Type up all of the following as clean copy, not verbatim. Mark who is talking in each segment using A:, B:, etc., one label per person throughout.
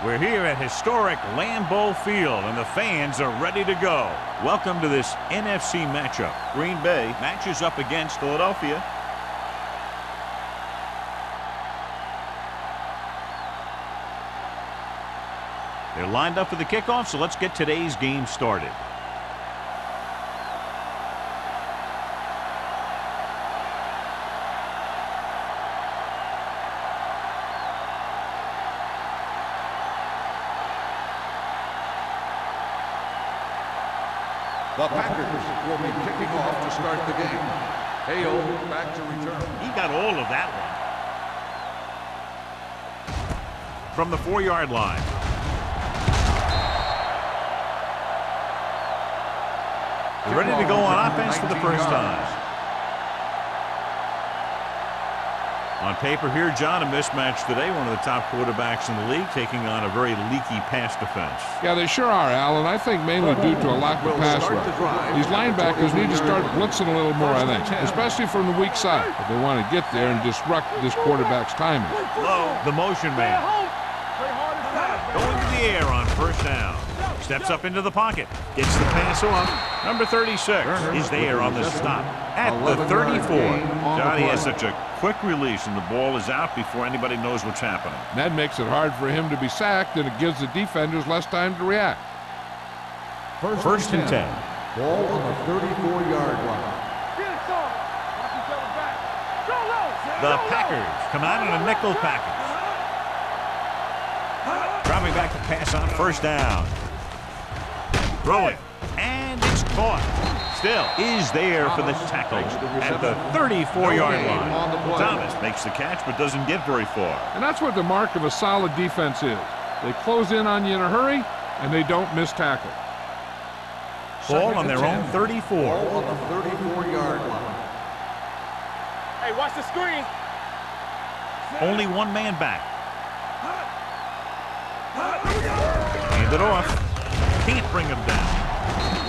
A: We're here at historic Lambeau Field, and the fans are ready to go. Welcome to this NFC matchup. Green Bay matches up against Philadelphia. They're lined up for the kickoff, so let's get today's game started.
B: The Packers will be kicking off to start the game. Hale back to return.
A: He got all of that one. From the 4-yard line. They're ready to go on offense for the first time. On paper here, John, a mismatch today. One of the top quarterbacks in the league taking on a very leaky pass defense.
C: Yeah, they sure are, Al, and I think mainly due to a lack of pass rush. These linebackers need to start blitzing a little more, I think, especially from the weak side if they want to get there and disrupt this quarterback's timing.
A: Low, the motion man. Going to the air on first down. Steps up into the pocket. Gets the pass off. Number 36 is there on the stop at the 34. Johnny has such a quick release, and the ball is out before anybody knows what's happening.
C: That makes it hard for him to be sacked, and it gives the defenders less time to react.
A: First and 10.
B: Ball on the 34-yard line.
A: The Packers come out in a nickel package. Dropping back to pass on first down. Throwing, and it's caught. Still is there for the tackle at the 34-yard line. Thomas makes the catch but doesn't get very far.
C: And that's what the mark of a solid defense is. They close in on you in a hurry, and they don't miss tackle.
A: Ball on their own 34.
B: Ball on the 34-yard line.
D: Hey, watch the screen.
A: Only one man back. Hand it off. Can't bring him down.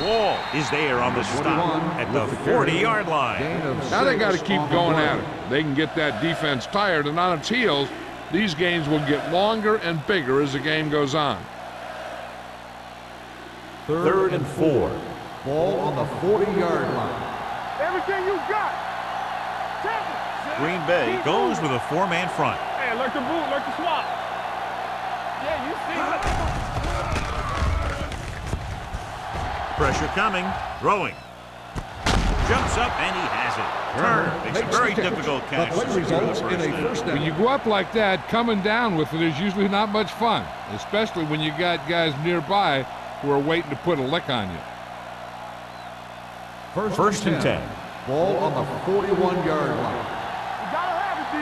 A: Wall is there on the stop at the 40-yard line.
C: Now they got to keep going at it. They can get that defense tired, and on its heels, these games will get longer and bigger as the game goes on.
A: Third and 4.
B: Ball on the 40-yard line.
D: Everything you got.
A: Green Bay goes with a 4-man front.
D: Hey, alert the boot, alert the swap. Yeah, you see it.
A: Pressure coming. Throwing. Jumps up, and he has it. Turn. Makes a very difficult catch.
C: When you go up like that, coming down with it is usually not much fun, especially when you got guys nearby who are waiting to put a lick on you.
A: First and 10.
B: Ball on the 41-yard line.
D: You gotta have it, D.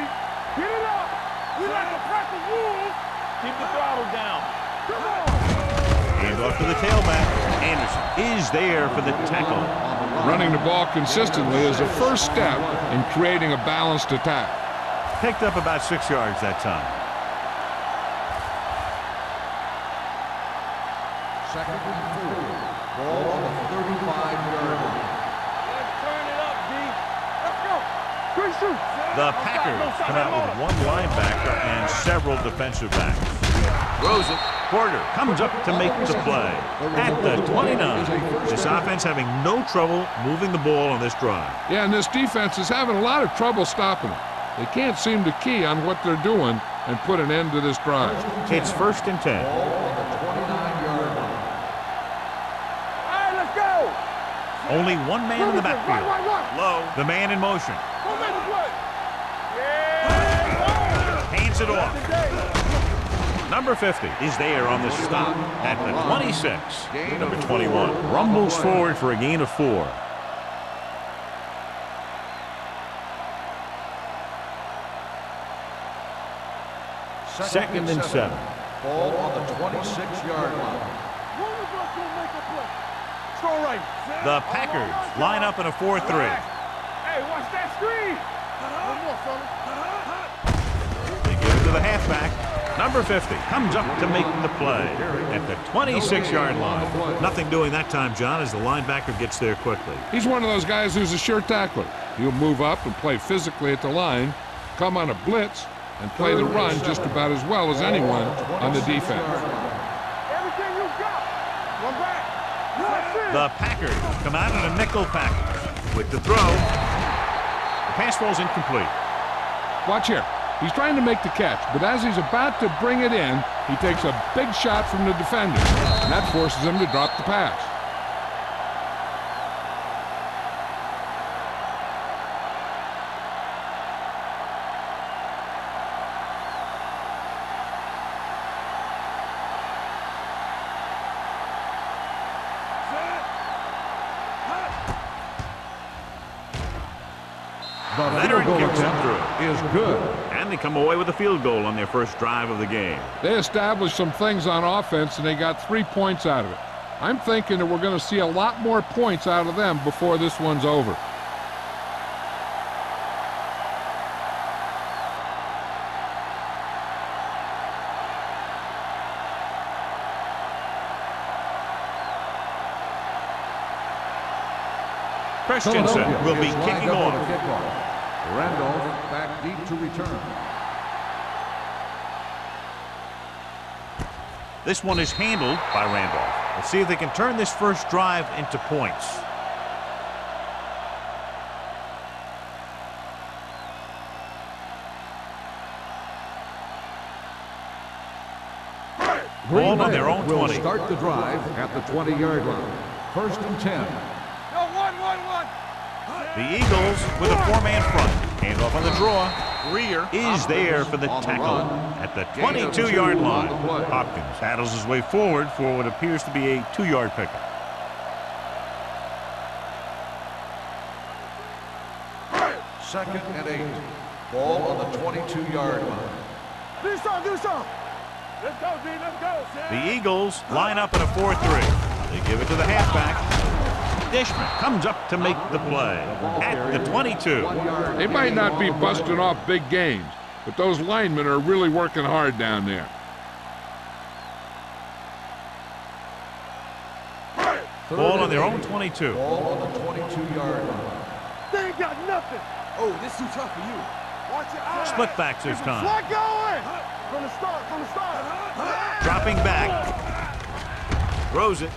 D: Get it up. We like to practice rules. Keep the throttle down. Come on.
A: Hand off to the tailback. Anderson is there for the tackle.
C: Running the ball consistently is the first step in creating a balanced attack.
A: Picked up about 6 yards that time.
B: Second and 4. Ball on the 35-yard line.
D: Let's turn it up, D. Let's go. Good shoot.
A: The Packers come out with one linebacker and several defensive backs. Throws it. Porter comes up to make the play at the 29. This offense having no trouble moving the ball on this drive.
C: Yeah, and this defense is having a lot of trouble stopping it. They can't seem to key on what they're doing and put an end to this drive.
A: It's first and 10.
B: Ball on the 29-yard line.
D: All right, let's go.
A: Only one man in the backfield. Low, the man in motion.
D: Go make the play. Yeah.
A: Hands it off. Number 50 is there on the stop at the 26. Number 21 rumbles forward for a gain of 4. Second and 7.
B: Ball on the 26-yard line.
D: One of us will make a play. Throw right.
A: The Packers line up in a 4-3.
D: Hey, watch that screen. One more, fella.
A: They give it to the halfback. Number 50 comes up to make the play at the 26-yard line. Nothing doing that time, John, as the linebacker gets there quickly.
C: He's one of those guys who's a sure tackler. He'll move up and play physically at the line, come on a blitz, and play the run just about as well as anyone on the defense.
D: Everything you got. One back. That's it.
A: The Packers come out in a nickel package. With the throw, the pass falls incomplete.
C: Watch here. He's trying to make the catch, but as he's about to bring it in, he takes a big shot from the defender, and that forces him to drop the pass.
B: The
A: Veteran
B: field goal
A: kicks it
B: attempt
A: through.
B: is good.
A: And they come away with a field goal on their first drive of the game.
C: They established some things on offense, and they got 3 points out of it. I'm thinking that we're going to see a lot more points out of them before this one's over.
A: Christensen will be kicking off.
B: Randolph back deep to return.
A: This one is handled by Randolph. Let's see if they can turn this first drive into points. Ball on their own 20.
B: Start the drive at the 20-yard line. 1st and 10.
A: The Eagles with a 4-man front. Handoff on the draw. Greer is there for the tackle at the 22-yard line. Hopkins paddles his way forward for what appears to be a 2-yard pickup.
B: Second and 8. Ball on the 22-yard line.
D: Do something. Let's go, D. Let's go.
A: The Eagles line up in a 4-3. They give it to the halfback. Dishman comes up to make the play at the 22.
C: They might not be busting off big games, but those linemen are really working hard down there.
A: Ball on their own 22.
B: Ball on the 22-yard line.
D: They ain't got nothing.
E: Oh, this too tough for you.
D: Watch your eyes.
A: Split backs this time.
D: Flat going. From the start.
A: Dropping back. Throws it.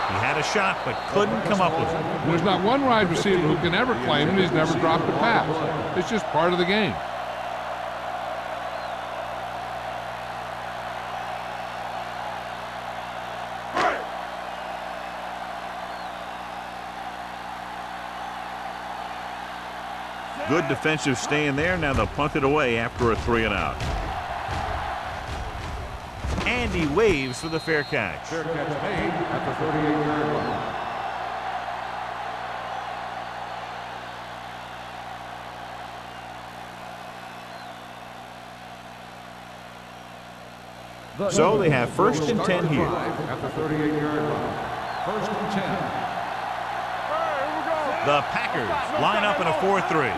A: He had a shot, but couldn't come up with it.
C: There's not one wide receiver who can ever claim it. He's never dropped a pass. It's just part of the game.
A: Good defensive stand there. Now they'll punt it away after a 3-and-out. And he waves for the fair catch.
B: Fair catch made at the 38-yard line.
A: So they have 1st and 10 here.
B: At the 38-yard line. 1st and 10.
A: The Packers line up in a 4-3.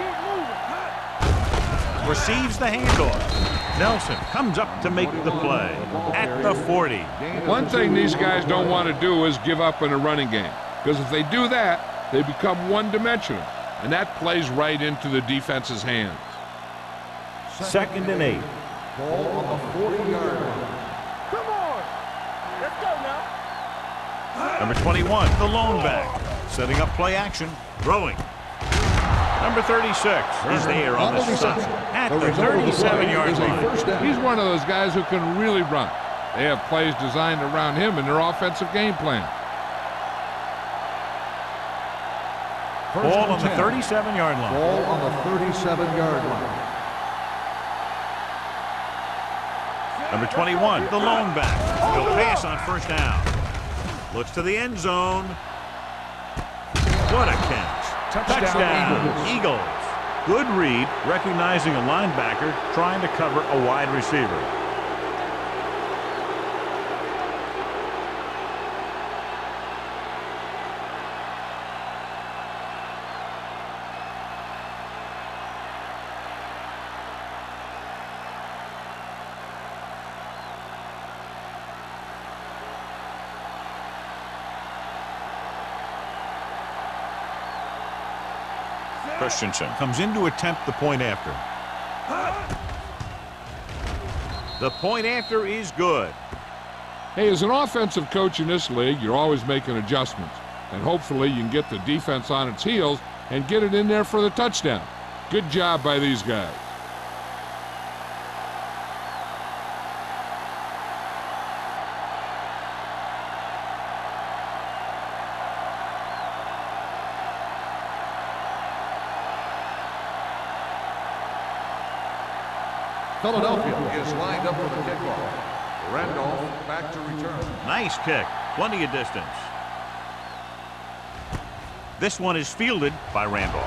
A: Receives the handoff. Nelson comes up to make the play at the 40.
C: One thing these guys don't want to do is give up in a running game, because if they do that, they become one-dimensional, and that plays right into the defense's hands.
A: 2nd and 8.
B: Ball on the 40-yard line.
D: Come on. Let's go now.
A: Number 21, the lone back, setting up play action, throwing. Number 36 is there on the stop at the 37-yard line.
C: He's one of those guys who can really run. They have plays designed around him in their offensive game plan.
A: Ball on the 37-yard line.
B: Ball on the 37-yard line.
A: Number 21, the lone back. He'll pass on 1st down. Looks to the end zone. What a catch. Touchdown, Eagles. Good read, recognizing a linebacker trying to cover a wide receiver. Christensen comes in to attempt the point after. The point after is good.
C: Hey, as an offensive coach in this league, you're always making adjustments. And hopefully you can get the defense on its heels and get it in there for the touchdown. Good job by these guys.
B: Philadelphia is lined up for the kickoff. Randolph back to return.
A: Nice kick. Plenty of distance. This one is fielded by Randolph.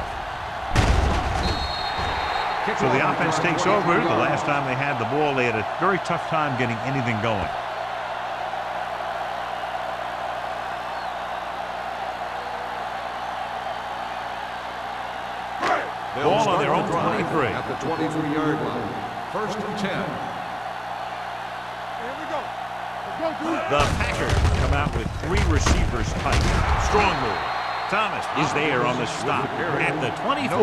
A: So the offense takes over. The last time they had the ball, they had a very tough time getting anything going. Ball on their own 23.
B: At the 23-yard line. First and 10.
D: Here we go. Let's go, dude.
A: The Packers come out with 3 receivers tight. Strong move. Thomas is there on the stop at the 24.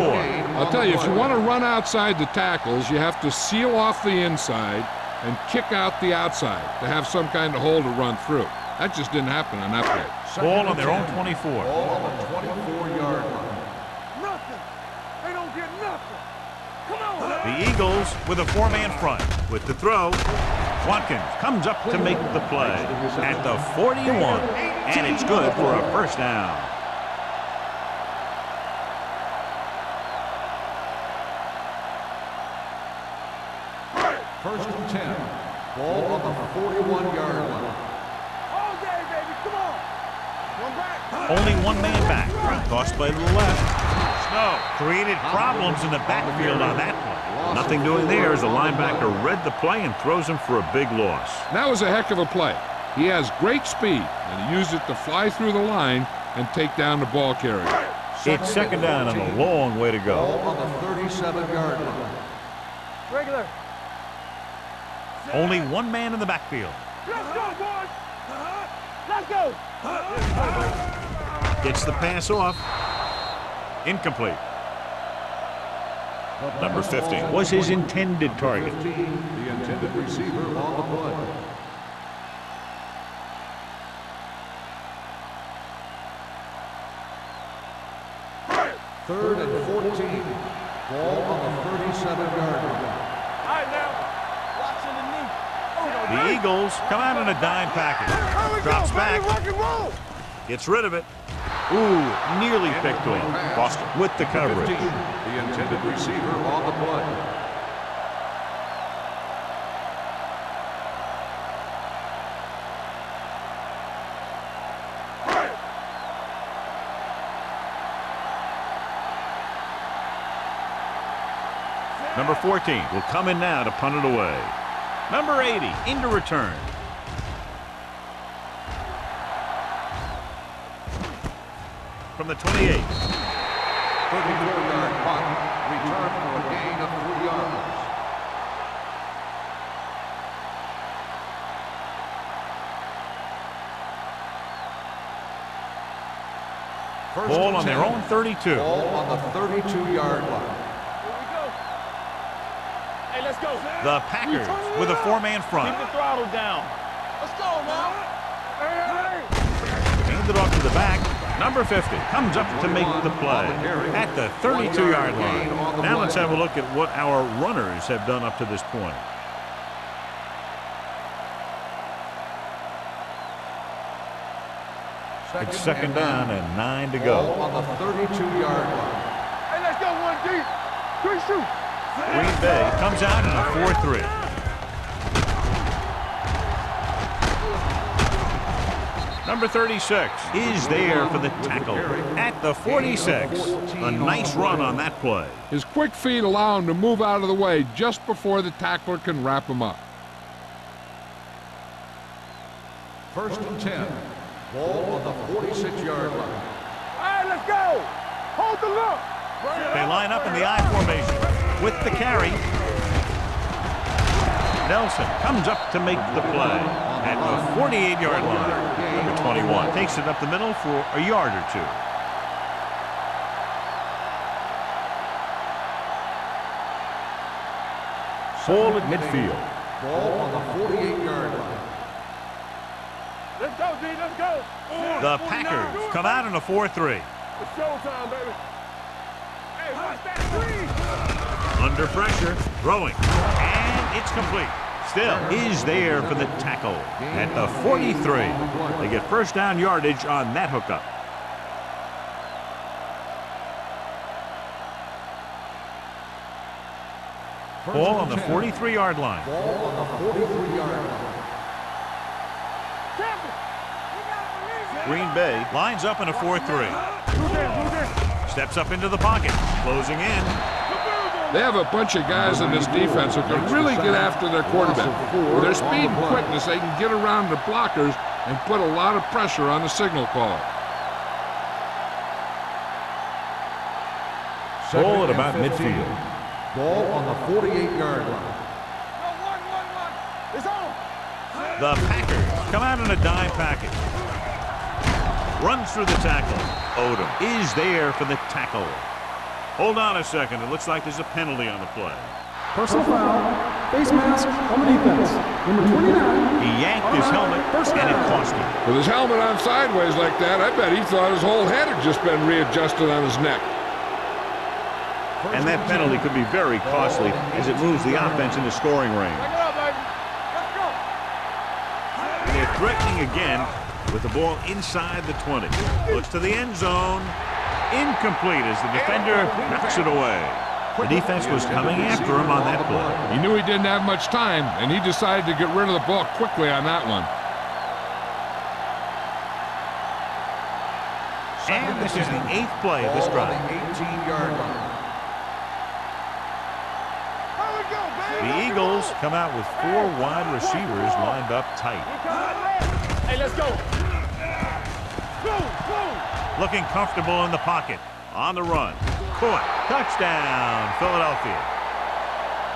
C: I'll tell you, if you want to run outside the tackles, you have to seal off the inside and kick out the outside to have some kind of hole to run through. That just didn't happen on that play.
A: Ball on their own 24.
B: Ball on the 24-yard line.
D: Nothing. They don't get nothing. Come on, man.
A: The Eagles with a 4-man front. With the throw, Watkins comes up to make the play at the 41. And it's good for a first down.
B: First and 10. Ball on the 41-yard line.
D: All day, baby. Come on. One back.
A: Only 1 man back. Tossed by the left. Snow created problems in the backfield on that play. Nothing doing there as the linebacker read the play and throws him for a big loss.
C: That was a heck of a play. He has great speed, and he used it to fly through the line and take down the ball carrier.
A: It's second down and a long way to go.
B: Ball on the 37-yard line.
D: Regular.
A: Only 1 man in the backfield.
D: Let's go, boys. Let's go.
A: Gets the pass off. Incomplete. Number 50 was his intended target.
B: 15, the intended receiver on the play. Third and 14. Ball on the 37-yard line.
D: All right, now. Watching the knee.
A: The Eagles come out in a dime package. Drops back.
D: Rock and roll.
A: Gets rid of it. Ooh, nearly picked off. Boston with the coverage.
B: 15, the intended receiver on the play.
A: Number 14 will come in now to punt it away. Number 80 into return. From the 28.
B: 34-yard punt. Return for a gain of 3 yards.
A: Ball on their own 32.
B: Ball on the 32-yard line.
D: Hey, let's go.
A: The Packers with a 4-man front.
D: Keep the throttle down. Let's go now.
A: Handed off to the back. Number 50 comes up to make the play at the 32-yard line. Now let's have a look at what our runners have done up to this point. It's second down and 9 to
B: Ball
A: go.
B: on the 32-yard line.
D: Hey, let's go, 1 deep. 3 shoot.
A: Green Bay comes out in a 4-3. Number 36 is there for the tackle at the 46. A nice run on that play.
C: His quick feet allow him to move out of the way just before the tackler can wrap him up.
B: First and 10. Ball on the 46-yard line.
D: All right, let's go. Hold the look.
A: They line up in the I formation with the carry. Nelson comes up to make the play at the 48-yard line. Number 21 takes it up the middle for a yard or two. Ball at midfield.
B: Ball on the 48-yard line.
D: Let's go, D. Let's go.
A: The Packers come out in a 4-3.
D: It's showtime, baby. Hey, watch that three.
A: Under pressure, throwing, and it's complete. Still is there for the tackle at the 43. They get first down yardage on that hookup. Ball on the 43-yard line.
B: Ball on the 43-yard line.
A: Green Bay lines up in a 4-3. Steps up into the pocket, closing in.
C: They have a bunch of guys in this defense who can really get after their quarterback. With their speed and quickness, they can get around the blockers and put a lot of pressure on the signal caller.
A: Ball at about midfield.
B: Ball on the 48-yard line.
A: The Packers come out in a dime package. Runs through the tackle. Odom is there for the tackle. Hold on a second. It looks like there's a penalty on the play.
E: Personal foul, face mask on the defense. Number 29.
A: He yanked his helmet, and it cost him.
C: With his helmet on sideways like that, I bet he thought his whole head had just been readjusted on his neck.
A: And that penalty could be very costly as it moves the offense into scoring range. And they're threatening again with the ball inside the 20. Looks to the end zone. Incomplete as the defender knocks it away. The defense was coming after him on that play.
C: He knew he didn't have much time, and he decided to get rid of the ball quickly on that one.
A: And this is the 8th play of this drive.
B: 18-yard line.
A: The Eagles come out with 4 wide receivers lined up tight.
D: Hey, let's go.
A: Looking comfortable in the pocket. On the run. Caught. Touchdown, Philadelphia.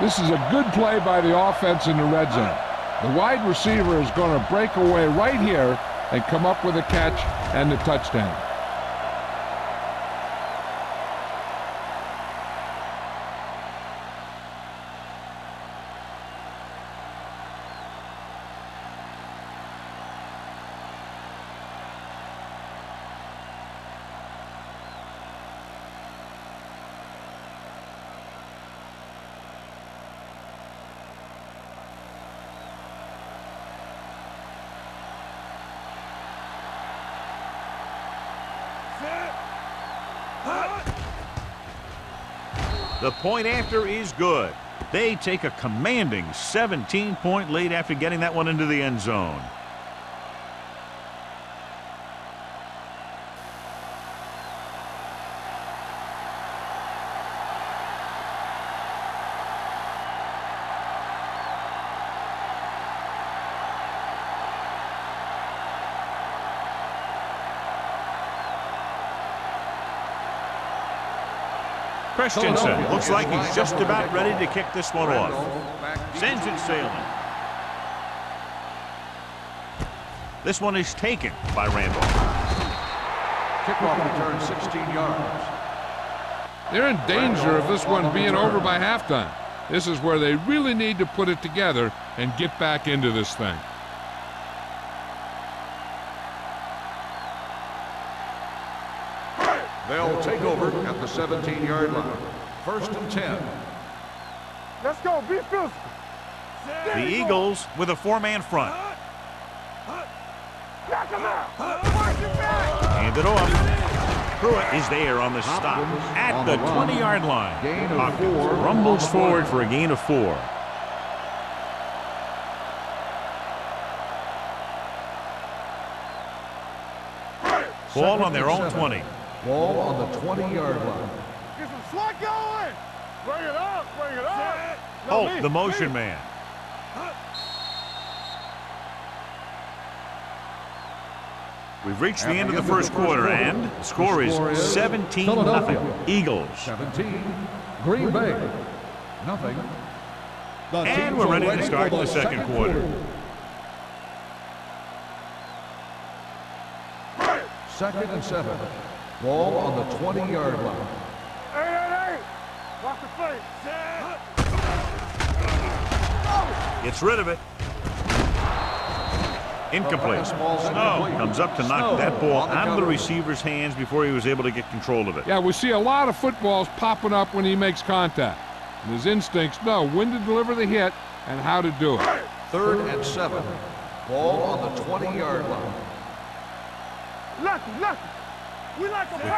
C: This is a good play by the offense in the red zone. The wide receiver is going to break away right here and come up with a catch and the touchdown.
A: The point after is good. They take a commanding 17-point lead after getting that one into the end zone. Christensen looks like he's just about ready to kick this one off. Sends it sailing. This one is taken by Randall.
B: Kickoff return 16 yards.
C: They're in danger of this one being over by halftime. This is where they really need to put it together and get back into this thing.
B: They'll take over at the 17-yard line. 1st and 10.
D: Let's go. Be physical.
A: The Eagles with a 4-man front.
D: Knock him out.
A: Hand it off. Pruitt is there on the stop at the 20-yard line.
B: Gain of
A: Hopkins
B: 4.
A: rumbles forward for a gain of 4. Ball on their own 20.
B: Ball on the 20-yard line.
D: Get some slack going. Bring it up. Bring it up.
A: Holt, the motion man. We've reached the end of the first quarter, and the score is 17-0. Eagles.
B: 17. Green Bay. Nothing.
A: And we're ready to start the second quarter.
B: 2nd and 7. Ball on the 20-yard line.
D: Hey. Watch the face.
A: Gets rid of it. Incomplete. Snow comes up to knock that ball out of the receiver's hands before he was able to get control of it.
C: Yeah, we see a lot of footballs popping up when he makes contact. And his instincts know when to deliver the hit and how to do it.
B: 3rd and 7. Ball on the 20-yard line.
A: With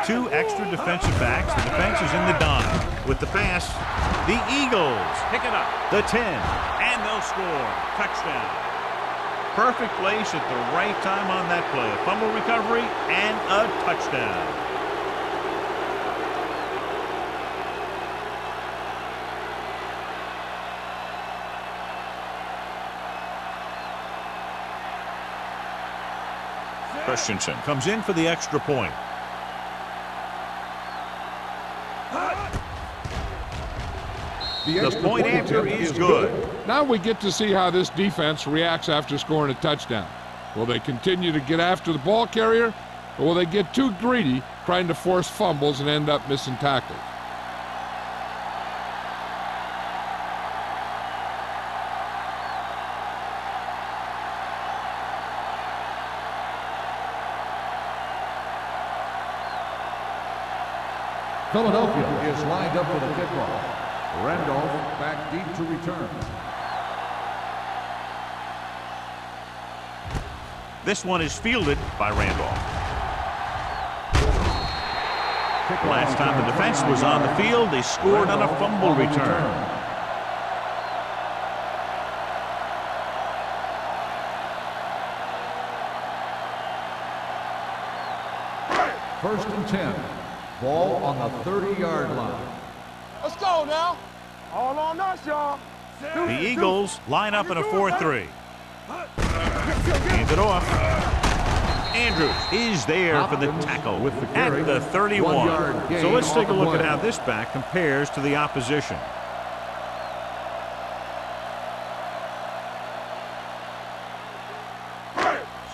A: 2 extra defensive backs, the defense is in the dime. With the pass, the Eagles pick it up. The 10, and they'll score. Touchdown. Perfect place at the right time on that play. A fumble recovery and a touchdown. Christensen comes in for the extra point. The point after is good.
C: Now we get to see how this defense reacts after scoring a touchdown. Will they continue to get after the ball carrier, or will they get too greedy trying to force fumbles and end up missing tackles?
B: Philadelphia is lined up for the kickoff. Randolph back deep to return.
A: This one is fielded by Randolph. Last time the defense was on the field, they scored on a fumble return.
B: First and 10. Ball on the 30-yard line.
D: Let's go now. All on us, y'all.
A: The Eagles line up in a 4-3. Hands it off. Andrews is there for the tackle at the 31. So let's take a look at how this back compares to the opposition.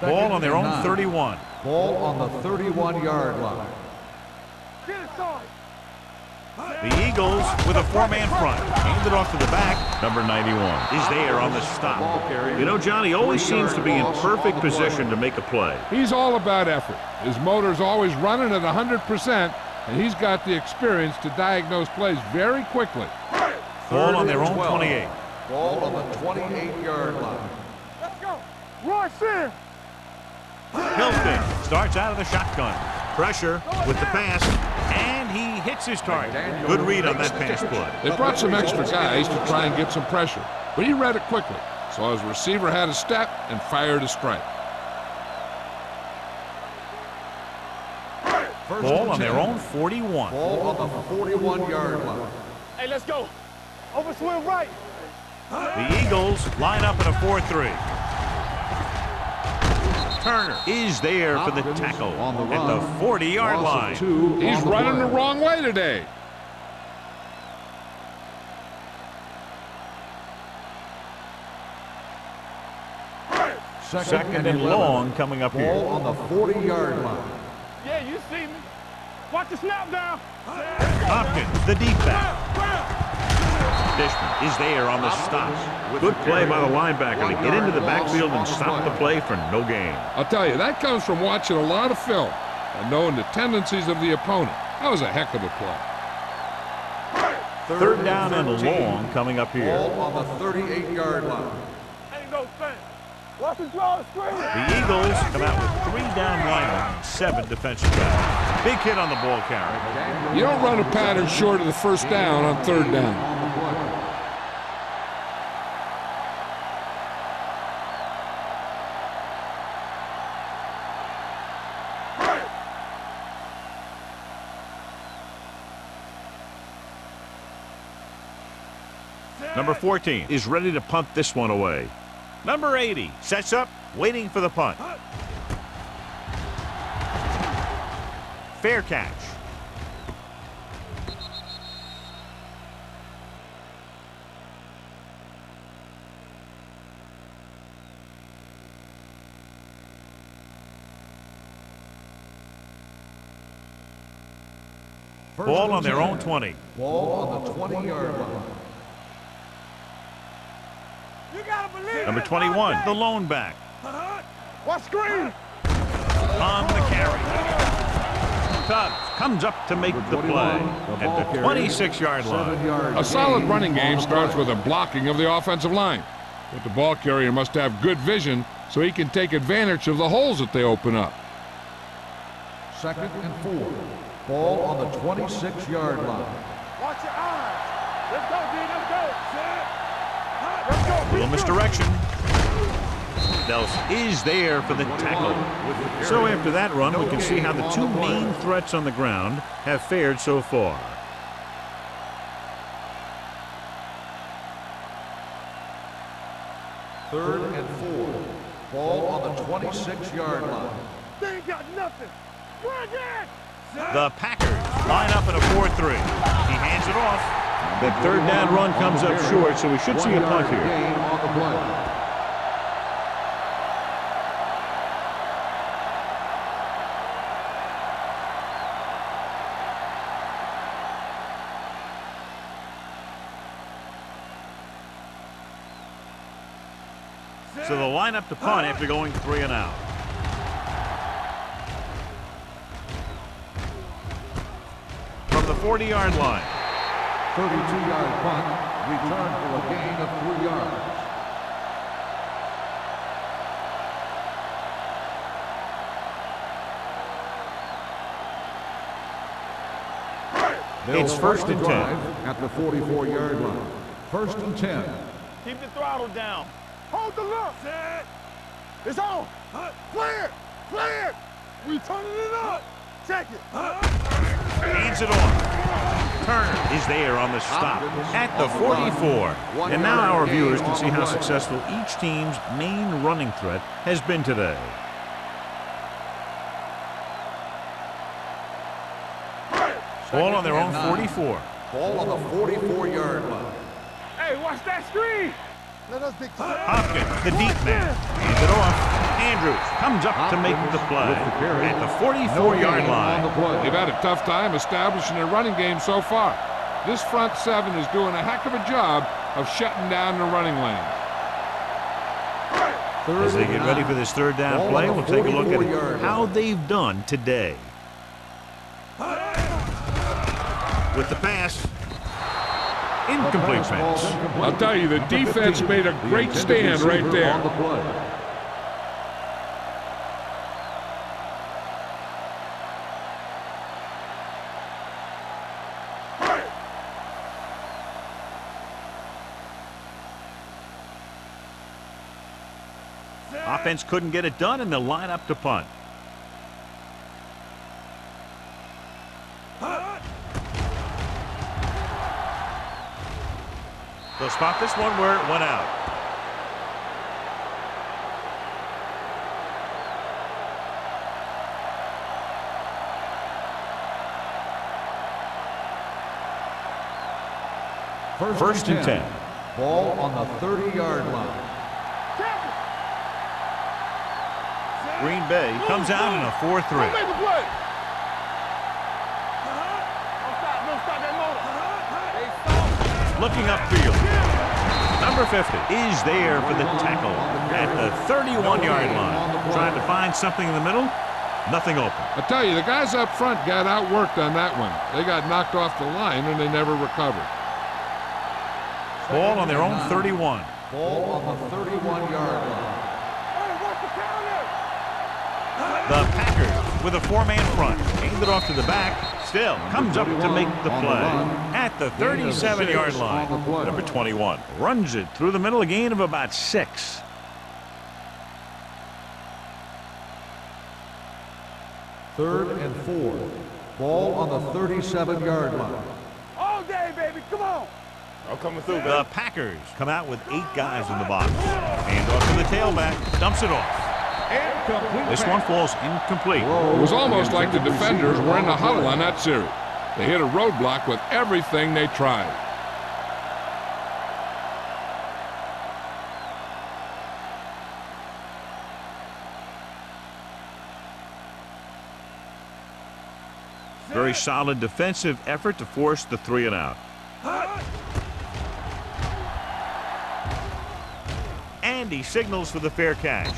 A: Ball on their own 31.
B: Ball on the 31-yard line.
A: The Eagles with a 4-man front. Handed off to the back. Number 91 is there on the stop. You know, Johnny always seems to be in perfect position to make a play.
C: He's all about effort. His motor's always running at 100%, and he's got the experience to diagnose plays very quickly.
A: Ball on their own 28.
B: Ball on the 28-yard line.
D: Let's go. Royce in.
A: Hilton starts out of the shotgun. Pressure with the pass, and he hits his target. Good read on that pass play.
C: They brought some extra guys to try and get some pressure, but he read it quickly. So his receiver had a step and fired a strike.
A: Ball on their own 41.
B: Ball on the 41-yard line.
D: Hey, let's go. Over swing right.
A: The Eagles line up in a 4-3. Turner is there for the tackle at the 40-yard line.
C: He's running the wrong way today.
A: Second and long coming up here.
B: Ball on the 40-yard line.
D: Yeah, you see me. Watch the snap down.
A: Hopkins, the deep back. Dishman is there on the stop. Good play by the linebacker to get into the backfield and stop the play for no gain.
C: I'll tell you, that comes from watching a lot of film and knowing the tendencies of the opponent. That was a heck of a play.
A: Third down and long coming up here.
B: Ball on the 38-yard line.
D: Ain't no thing. Watch the draw screen.
A: The Eagles come out with 3 down linemen and 7 defensive backs. Big hit on the ball carrier.
C: You don't run a pattern short of the first down on third down.
A: Number 14 is ready to punt this one away. Number 80 sets up, waiting for the punt. Fair catch. Ball on their own 20.
B: Ball on the 20-yard line.
D: You got
A: Number 21, the lone back.
D: Watch screen.
A: On the carry. Tubbs comes up to make the play at the 26-yard line.
C: A solid running game starts with a blocking of the offensive line. But the ball carrier must have good vision so he can take advantage of the holes that they open up.
B: 2nd and 4. Ball on the 26-yard line.
D: Watch your eyes. Let's go, D. Let's go. Let's go.
A: A little misdirection. Nelson is there for the tackle. So after that run, we can see how the two main threats on the ground have fared so far.
B: Third and 4. Ball on the 26-yard line.
D: They ain't got nothing. Bring it.
A: The Packers line up in a 4-3. He hands it off. The third down run comes up short, so we should see a punt here.
B: Gain on the play.
A: So they'll line up to punt after going 3 and out. From the 40-yard line.
B: 32-yard punt. Return for a gain of 3 yards.
A: It's 1st and 10.
B: At the 44-yard line. 1st and 10.
D: Keep the throttle down. Hold the look. It's on. Clear. Clear. We turning it up. Check it.
A: Hands it off. Turner is there on the stop at the 44. And now our viewers can see how successful each team's main running threat has been today. Ball on their own 44.
B: Ball on the 44-yard line.
D: Hey, watch that screen. Let us be clear.
A: Hopkins, the deep man, hands it off. Andrews comes up to make the play at the 44-yard line.
C: They've had a tough time establishing a running game so far. This front seven is doing a heck of a job of shutting down the running lanes.
A: As they get ready for this third down play, we'll take a look at how they've done today. With the pass. Incomplete pass.
C: I'll tell you, the defense made a great stand right there.
A: Offense couldn't get it done, and they'll line up to punt. They'll spot this one where it went out. First and 10.
B: Ball on the 30-yard line.
A: Green Bay comes out in a 4-3.
D: Don't make the play. Don't stop that motor.
A: Looking upfield. Number 50 is there for the tackle at the 31-yard line. Trying to find something in the middle. Nothing open.
C: I tell you, the guys up front got outworked on that one. They got knocked off the line and they never recovered.
A: Ball on their own 31.
B: Ball on the 31-yard line.
A: The Packers with a 4-man front. Aimed it off to the back. Still comes up to make the play at the 37-yard line. Number 21 runs it through the middle, a gain of about 6.
B: Third and 4. Ball on the 37-yard line.
D: All day, baby. Come on. I'm coming through,
A: The Packers come out with 8 guys in the box. Hand off to the tailback. Dumps it off. This one falls incomplete.
C: It was almost like the defenders were in the huddle on that series. They hit a roadblock with everything they tried.
A: Very solid defensive effort to force the 3 and out. And he signals for the fair catch.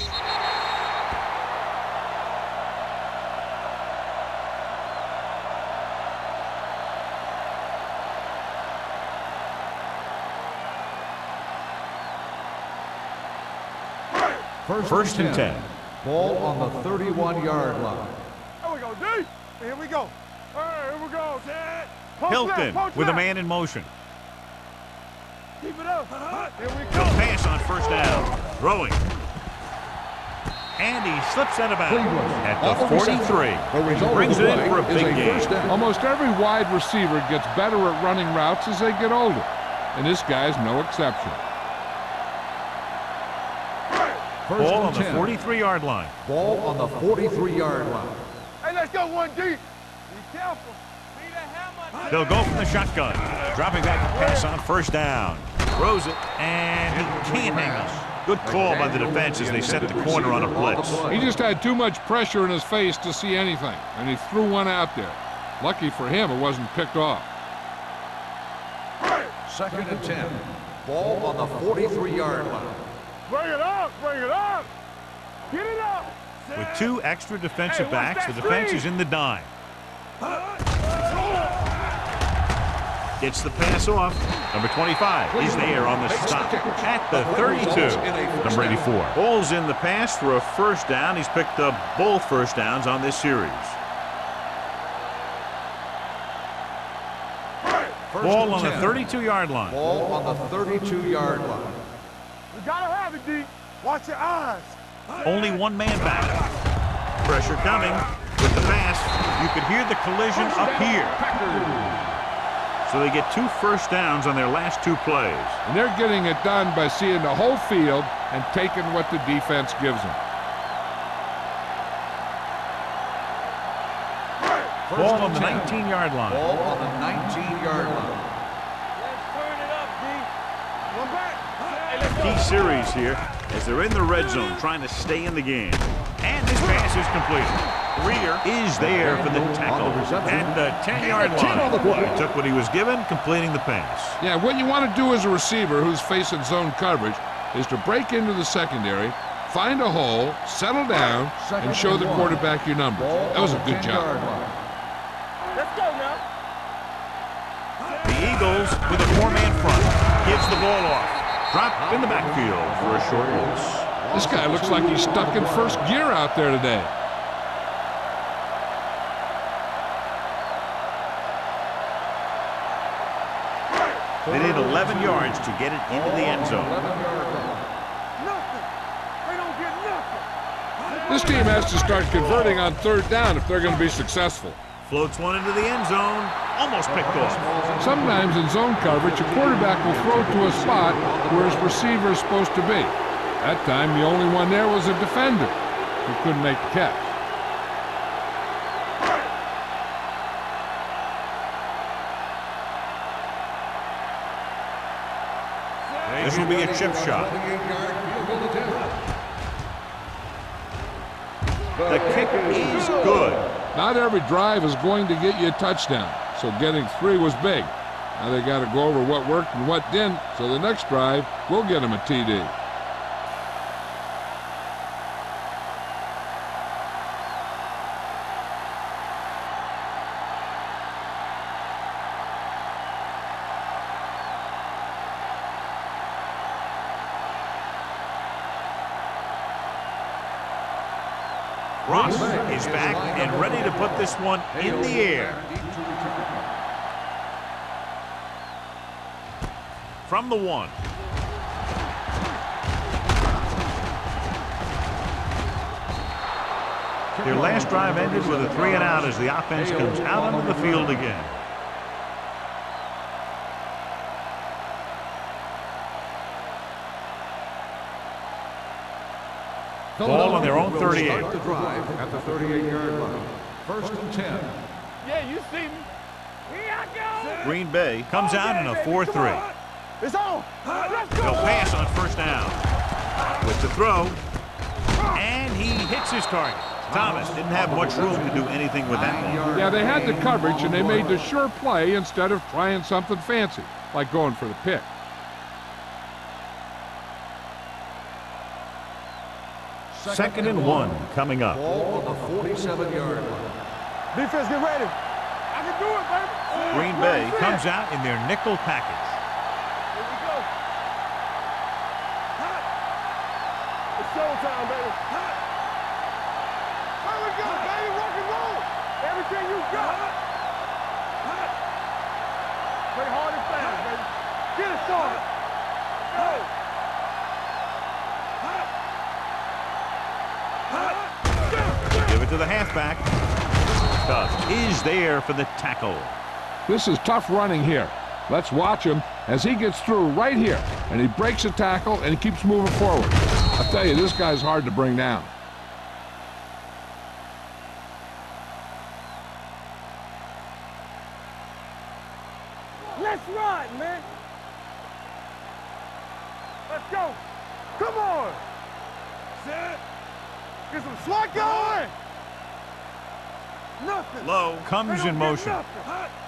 A: First and 10.
B: Ball on the 31-yard line.
D: Here we go, D. Here we go. Here we go, Ted.
A: Hilton with a man in motion.
D: Keep it up. Here we
A: He'll
D: go.
A: pass on first down. Throwing. And he slips out of bounds at the 43. He brings it in for a big game.
C: Almost every wide receiver gets better at running routes as they get older, and this guy's no exception.
A: Ball on the 43-yard line.
B: Ball on the 43-yard line.
D: Hey, let's go 1 deep. Be careful.
A: They'll go from the shotgun. Dropping back to pass on first down. Throws it, and he can't hang on. Good call by the defense as they set the corner on a blitz.
C: He just had too much pressure in his face to see anything, and he threw one out there. Lucky for him, it wasn't picked off.
B: Second and 10. Ball on the 43-yard line.
D: Bring it up. Bring it up. Get it up.
A: With 2 extra defensive backs, the defense is in the dime. Gets the pass off. Number 25 is there on the stop at the 32. Number 84. Ball's in the pass for a first down. He's picked up both first downs on this series. Ball on the 32-yard line.
B: Ball on the 32-yard line.
D: You gotta have it, D. Watch your eyes.
A: Only one man back. Pressure coming with the pass. You could hear the collision up here. So they get 2 first downs on their last 2 plays.
C: And they're getting it done by seeing the whole field and taking what the defense gives them.
A: Ball on the 19-yard line.
B: Ball on the 19-yard line.
D: Let's turn it up, D. One back. Hey, let's go.
A: Key series here as they're in the red zone trying to stay in the game. And this pass is completed. Greer is there for the tackle at the 10-yard line. He took what he was given, completing the pass.
C: Yeah, what you want to do as a receiver who's facing zone coverage is to break into the secondary, find a hole, settle down, and show the quarterback your number. That was a good job.
D: Let's go now.
A: The Eagles with a 4-man front. Gives the ball off. Dropped in the backfield for a short loss.
C: This guy looks like he's stuck in first gear out there today.
A: They need 11 yards to get it into the end zone.
D: Nothing. They don't get nothing.
C: This team has to start converting on third down if they're going to be successful.
A: Floats one into the end zone. Almost picked off.
C: Sometimes in zone coverage, a quarterback will throw to a spot where his receiver is supposed to be. That time, the only one there was a defender who couldn't make the catch.
A: This will be a chip shot. The kick is good.
C: Not every drive is going to get you a touchdown, so getting 3 was big. Now they got to go over what worked and what didn't, so the next drive will get them a TD.
A: Ross is back and ready to put this one in the air. From the 1. Their last drive ended with a 3-and-out as the offense comes out onto the field again. Ball on their own 38.
B: Start the drive at the 38-yard line. First and 10.
D: Yeah, you see me. Here I go.
A: Green Bay comes out in a 4-3.
D: It's on. Let's go.
A: They'll pass on first down. With the throw. And he hits his target. Thomas didn't have much room to do anything with that one.
C: Yeah, they had the coverage, and they made the sure play instead of trying something fancy, like going for the pick.
A: Second and 1 coming up.
B: Ball on the 47-yard line.
D: Defense, get ready. I can do it, baby.
A: Green Bay comes out in their nickel package.
D: Here we go. It's showtime, baby. Here we go, baby. Rock and roll. Everything you got. Play hard and fast, baby. Get it started. Go.
A: Give it to the halfback. Tubbs is there for the tackle.
C: This is tough running here. Let's watch him as he gets through right here. And he breaks a tackle and he keeps moving forward. I'll tell you, this guy's hard to bring down.
D: Let's ride, man. Let's go. Come on. Set. Get some slot going. Nothing.
A: Low comes in motion.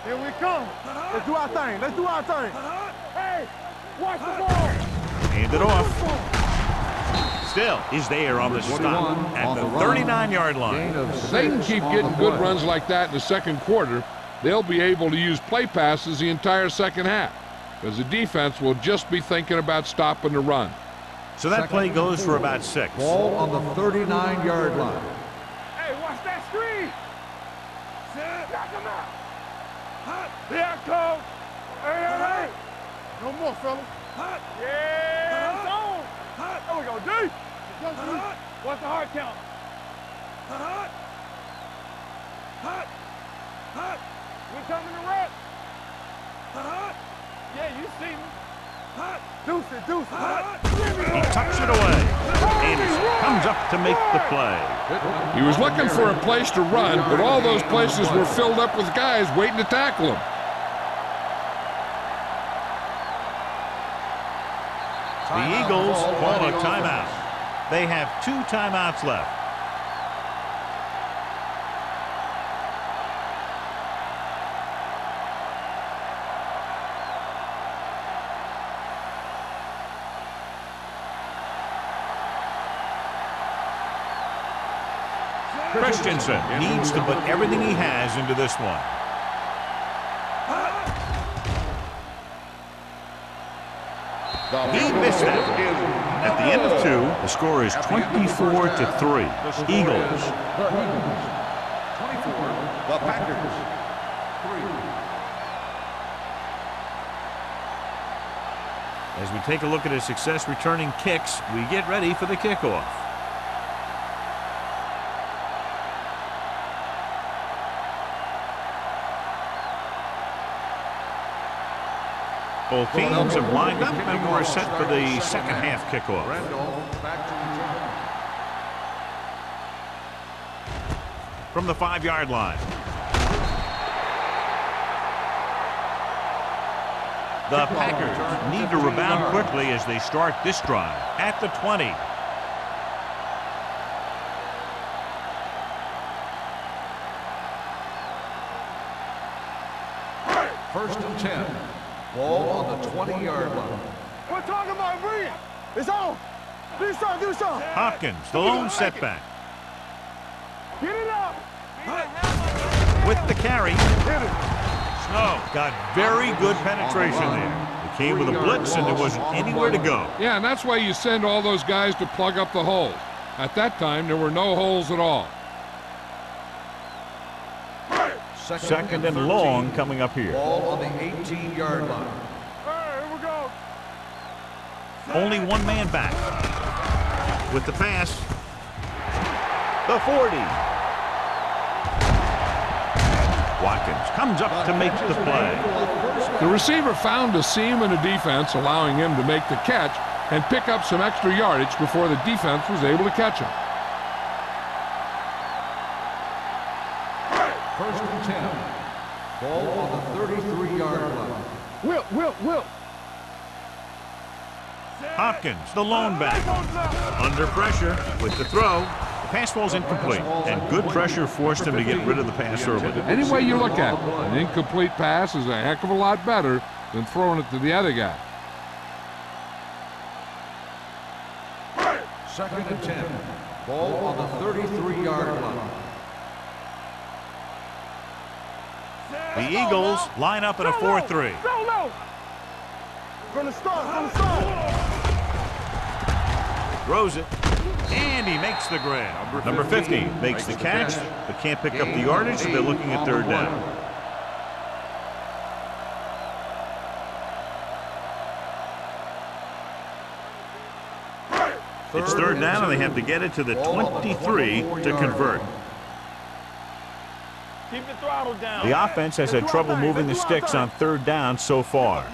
D: Here we come. Let's do our thing. Let's do our thing. Hey, watch the ball.
A: Hand it off. Still is there on the stop at the 39-yard line.
C: If they can keep getting good runs like that in the second quarter, they'll be able to use play passes the entire second half, because the defense will just be thinking about stopping the run.
A: So that play goes for about 6.
B: Ball on the 39-yard line.
D: Hey, watch that screen. Knock him out. There it comes. Hey. No more, fella. Yeah, it's on. There we go, D. What's the hard count? We coming to rep. Yeah, you see me. Deuce it.
A: He tucks it away. Anderson comes up to make the play.
C: He was looking for a place to run, but all those places were filled up with guys waiting to tackle him.
A: The Eagles call a timeout. They have 2 timeouts left. Christensen needs to put everything he has into this one. He missed that. At the end of 2, the score is 24-3. Eagles.
B: The Eagles. 24. The Packers. 3.
A: As we take a look at his success returning kicks, we get ready for the kickoff. Both teams have lined up and we're set for the second half kickoff.
B: Back to return.
A: From the 5-yard line. The Packers need to rebound quickly as they start this drive at the 20.
B: First and 10. Ball on the 20-yard line.
D: We're talking about brilliant. It's on. Do something.
A: Hopkins, the lone setback.
D: Get it up.
A: With the carry.
D: Hit it.
A: Snow got very good penetration there. It came with a blitz and there wasn't anywhere to go.
C: Yeah, and that's why you send all those guys to plug up the holes. At that time, there were no holes at all.
A: Second and long coming up here.
B: Ball on the 18-yard line.
D: Here we go.
A: Only one man back. With the pass. The 40. Watkins comes up to make the play.
C: The receiver found a seam in the defense, allowing him to make the catch and pick up some extra yardage before the defense was able to catch him.
B: First and 10. Ball on the 33-yard line.
D: Will.
A: Hopkins, the lone back. Under pressure with the throw. The pass falls incomplete, and good pressure forced him to get rid of the pass early.
C: Any way you look at it, an incomplete pass is a heck of a lot better than throwing it to the other guy.
B: Second and 10. Ball on the 33-yard line.
A: The Eagles line up in a 4-3.
D: From the start.
A: Throws it, and he makes the grab. Number 50 makes the catch, but can't pick up the yardage, so they're looking at third down. It's third down, and they have to get it to the 23 to convert.
D: Keep the throttle down.
A: The offense has had trouble moving the sticks on third down so far.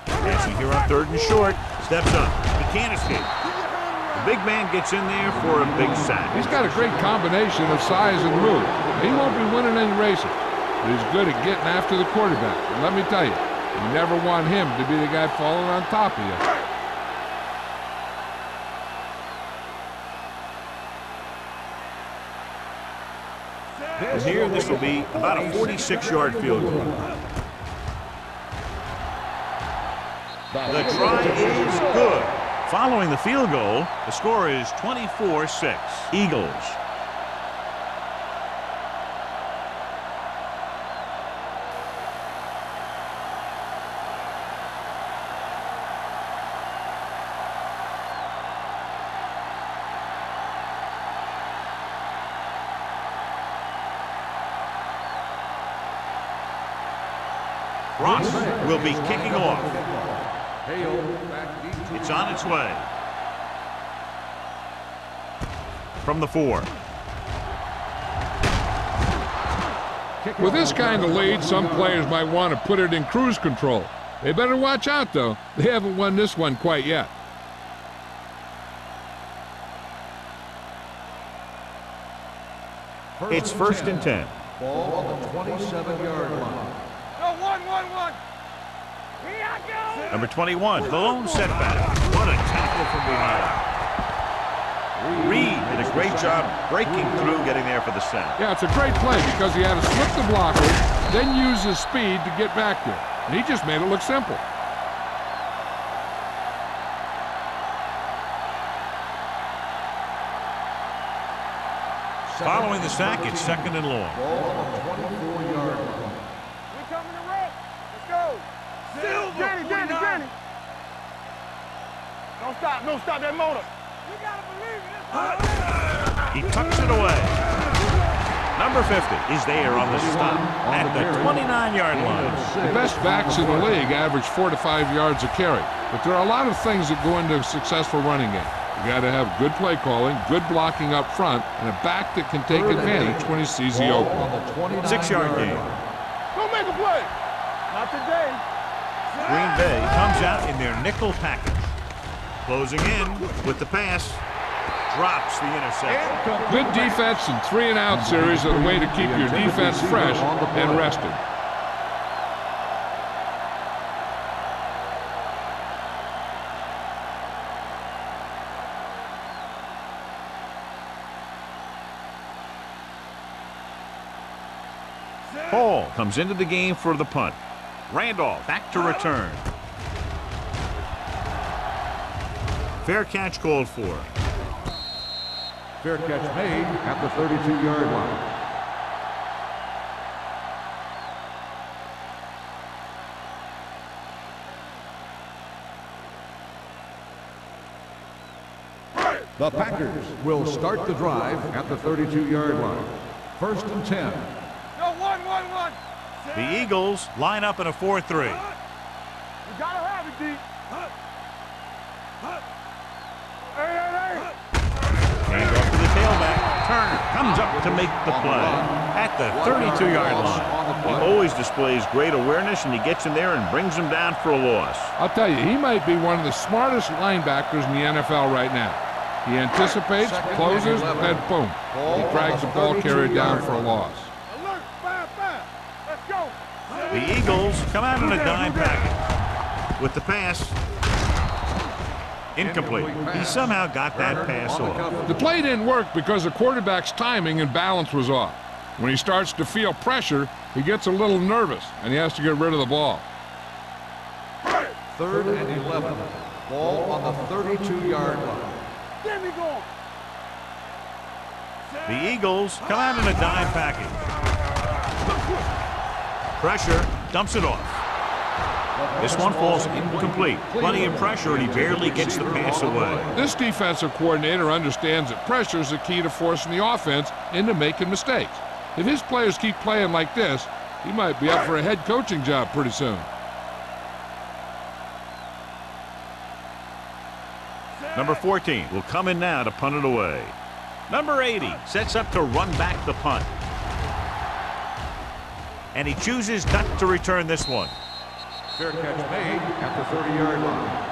A: Passing here on third and short, steps up. He can't escape. The big man gets in there for a big sack.
C: He's got a great combination of size and move. He won't be winning any races, but he's good at getting after the quarterback. And let me tell you, you never want him to be the guy falling on top of you.
A: And here, this will be about a 46-yard field goal. The try is good. Following the field goal, the score is 24-6. Eagles. Ross will be kicking off. It's on its way. From the 4.
C: With this kind of lead, some players might want to put it in cruise control. They better watch out, though. They haven't won this one quite yet.
A: It's first and 10.
B: Ball on the 27-yard line.
D: One. Here I go.
A: Number 21, the lone setback. What a tackle from behind. Reed did a great job breaking through, getting there for the sack.
C: Yeah, it's a great play because he had to slip the blocker, then use his speed to get back there. And he just made it look simple.
A: Following the sack, it's second and long.
B: Ball on the 24-yard line.
D: We coming to rock. Let's go. Jenny. Don't stop that motor. You gotta believe it.
A: He tucks it away. Number 50 is there on the stop at the 29-yard line.
C: The best backs in the league average 4 to 5 yards a carry. But there are a lot of things that go into a successful running game. You got to have good play calling, good blocking up front, and a back that can take advantage when he sees the opening.
A: 6-yard gain.
D: Don't make a play. Not today.
A: Green Bay comes out in their nickel package. Closing in with the pass. Drops the interception.
C: Good defense and 3-and-out series are the way to keep your defense fresh and rested.
A: Hall comes into the game for the punt. Randolph back to return. Fair catch called for.
B: Fair catch made at the 32-yard line. The Packers will start the drive at the 32-yard line. First and 10.
D: One.
A: The Eagles line up in a 4-3.
D: You gotta have it, D. Hey.
A: Hand off to the tailback. Turner comes up to make the play at the 32-yard line. He always displays great awareness, and he gets in there and brings him down for a loss.
C: I'll tell you, he might be one of the smartest linebackers in the NFL right now. He anticipates, closes, then boom. He drags the ball carrier down for a loss.
D: Alert, 5-5. Let's go.
A: The Eagles come out in a dime package with the pass. Incomplete. He somehow got that pass off.
C: The play didn't work because the quarterback's timing and balance was off. When he starts to feel pressure, he gets a little nervous, and he has to get rid of the ball.
B: Third and 11. Ball on the 32-yard line.
D: There we go.
A: The Eagles come out in a dime package. Pressure, dumps it off. This one falls incomplete. Plenty of pressure, and he barely gets the pass away.
C: This defensive coordinator understands that pressure is the key to forcing the offense into making mistakes. If his players keep playing like this, he might be up for a head coaching job pretty soon.
A: Number 14 will come in now to punt it away. Number 80 sets up to run back the punt. And he chooses not to return this one.
B: Fair catch made at the 30-yard line.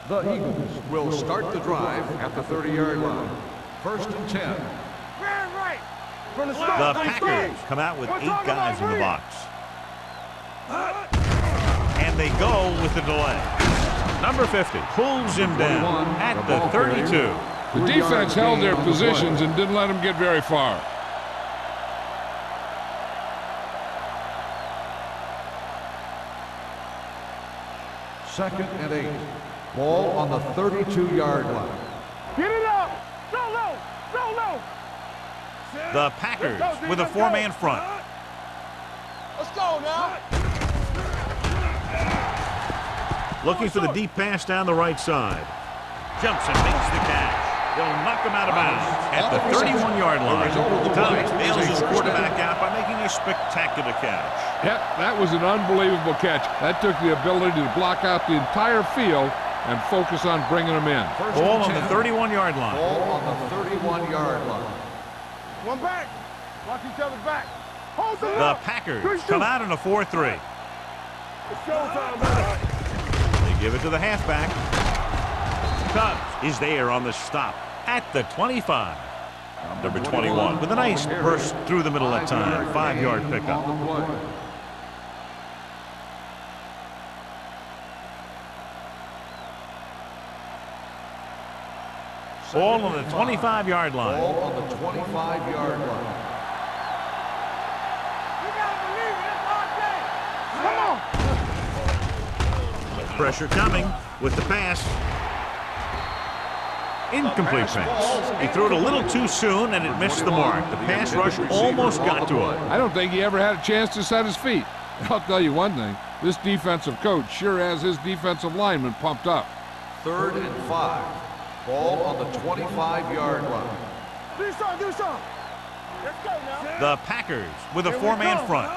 B: The Eagles will start the drive at the 30-yard line. 1st and 10.
A: The Packers come out with 8 guys in the box. And they go with the delay. Number 50 pulls him down at the 32.
C: The defense held their positions and didn't let them get very far.
B: Second and 8. Ball on the 32-yard line.
D: Get it up! Go low! Go low!
A: The Packers with a 4-man front.
D: Let's go now!
A: Looking for the deep pass down the right side. Jumps and makes the catch. They'll knock him out of bounds at the 31-yard line. Thomas bails his quarterback out by making a spectacular catch.
C: Yep, that was an unbelievable catch. That took the ability to block out the entire field and focus on bringing them in.
A: Ball on the 31-yard line.
B: Ball on the 31-yard line.
D: One back. Watch each other's back. Hold
A: The Packers come out in a 4-3.
D: It's showtime, man.
A: They give it to the halfback. Cubs is there on the stop at the 25. Number 21 with a nice burst through the middle that time. 5-yard pickup. Ball on the 25-yard line.
B: Ball on the 25-yard line.
D: You gotta believe it. It's our day. Come on.
A: Pressure coming with the pass. Incomplete pass. He threw it a little too soon and it missed the mark. The pass rush almost got to him.
C: I don't think he ever had a chance to set his feet. I'll tell you one thing, this defensive coach sure has his defensive linemen pumped up.
B: 3rd and 5. Ball on the 25-yard line.
D: Do something, do something. Let's go now.
A: The Packers with a 4-man front.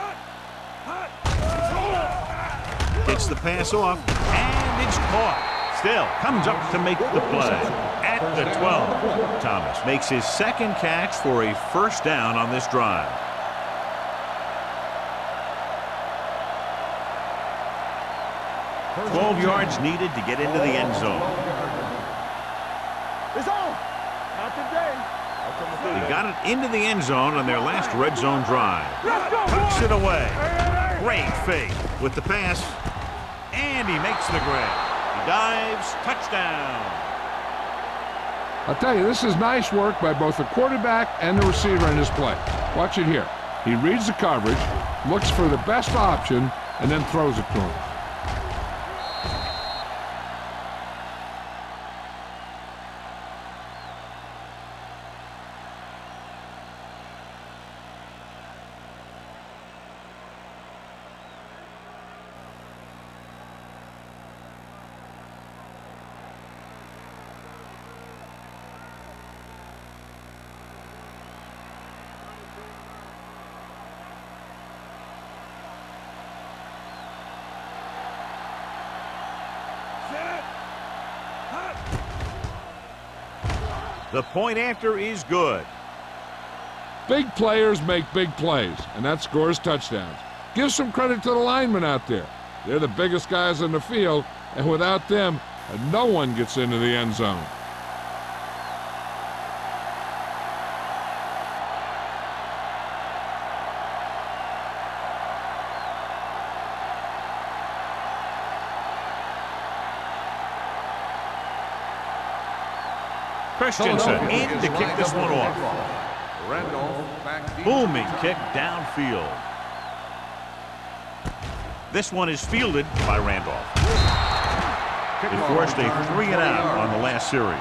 A: Gets the pass off, and it's caught. Still comes up to make the play at the 12. Thomas makes his second catch for a first down on this drive. "12 yards needed to get into the end zone.
D: It's on. Not today.
A: They got it into the end zone on their last red zone drive.
D: Let's go,
A: Tucks
D: boys.
A: it away.
D: Hey, hey, hey.
A: Great fake with the pass, and he makes the grab. He dives, touchdown.
C: I'll tell you, this is nice work by both the quarterback and the receiver in this play. Watch it here. He reads the coverage, looks for the best option, and then throws it to him.
A: The point after is good.
C: Big players make big plays, and that scores touchdowns. Give some credit to the linemen out there. They're the biggest guys in the field, and without them, no one gets into the end zone.
A: Christensen in to kick this one off.
B: Randolph back deep.
A: Booming kick downfield. This one is fielded by Randolph. It forced a 3-and-out on the last series.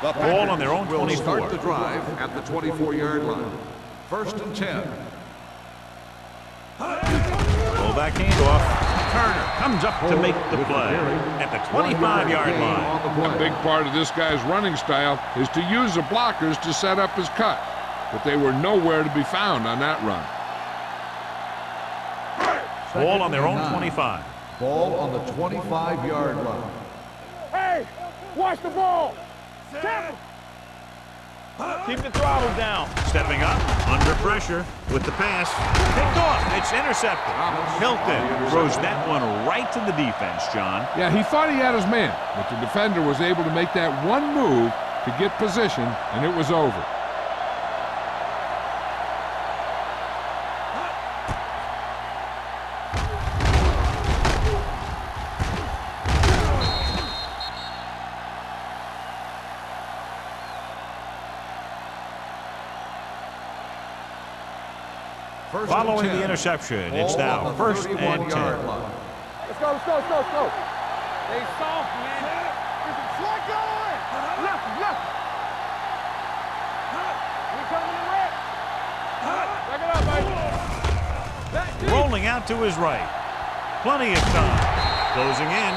B: The
A: Ball on their own
B: will
A: 24.
B: start the drive at the 24-yard line. 1st and 10.
A: Pull back handoff. Turner comes up to make the play at the 25-yard line.
C: A big part of this guy's running style is to use the blockers to set up his cut, but they were nowhere to be found on that run.
A: Ball on their own 25.
B: Ball on the 25-yard line.
D: Hey, watch the ball.
A: Keep the throttle down. Stepping up, under pressure, with the pass. Picked off. It's intercepted. Hilton throws that one right to the defense, John.
C: Yeah, he thought he had his man, but the defender was able to make that one move to get position, and it was over.
A: Following the interception, it's now 1st and 10.
D: Let's go, let's go, let's go, let's go. Stay soft, man. Get the flag going. Left, left. We coming in red. Back it up, baby. Back deep.
A: Rolling out to his right. Plenty of time. Closing in.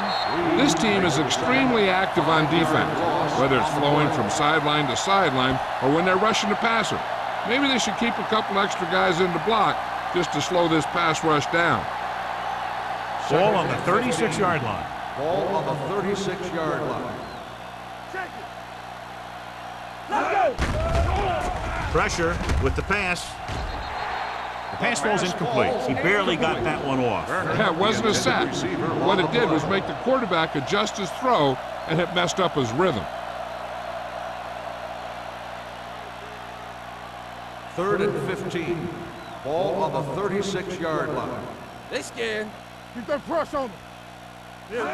C: This team is extremely active on defense, whether it's flowing from sideline to sideline or when they're rushing the passer. Maybe they should keep a couple extra guys in the block just to slow this pass rush down.
A: Ball on the 36-yard line.
B: Ball on the 36-yard line.
D: Check it. Let's go.
A: Pressure with the pass. The pass falls incomplete. He barely got that one off.
C: That wasn't a sack. What it did was make the quarterback adjust his throw, and it messed up his rhythm.
B: 3rd and 15. Ball on the 36-yard line.
D: They scared. Keep that pressure on them.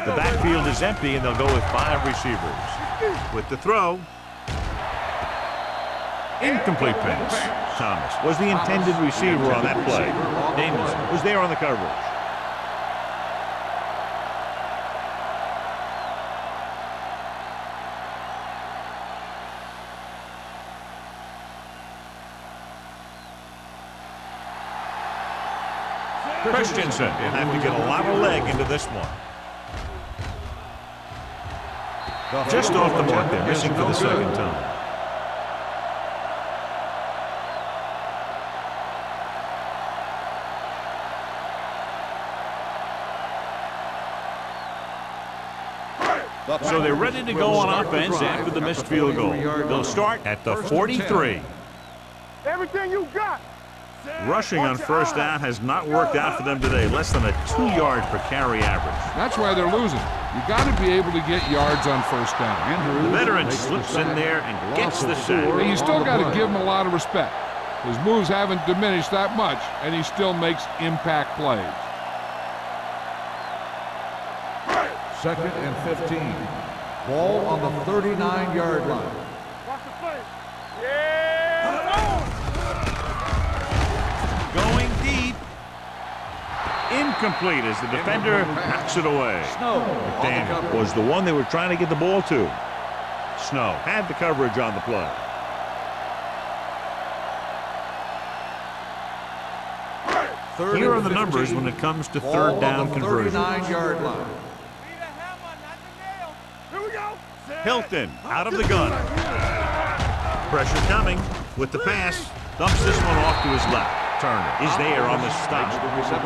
A: The backfield is empty, and they'll go with 5 receivers. With the throw. Incomplete pass. Thomas was the intended receiver on that play. Damon was there on the coverage. Christensen will have to get a lot of leg into this one. Just off the mark there, missing for the second time. So they're ready to go on offense after the missed field goal. They'll start at the 43.
D: Everything you got.
A: Rushing on first down has not worked out for them today. Less than a 2-yard per carry average.
C: That's why they're losing. You got to be able to get yards on first down.
A: The veteran slips in there and gets the sack.
C: But you still got to give him a lot of respect. His moves haven't diminished that much, and he still makes impact plays.
B: 2nd and 15. Ball on the 39-yard line.
D: Watch the play. Yeah.
A: Going deep. Incomplete as the defender knocks it away. McDaniel was the one they were trying to get the ball to. Snow had the coverage on the play. Here are the numbers when it comes to third down conversions.
B: 39-yard line.
D: Here we go.
A: Hilton out of the gun. Pressure coming with the pass. Dumps this one off to his left. Turner is there on the stop.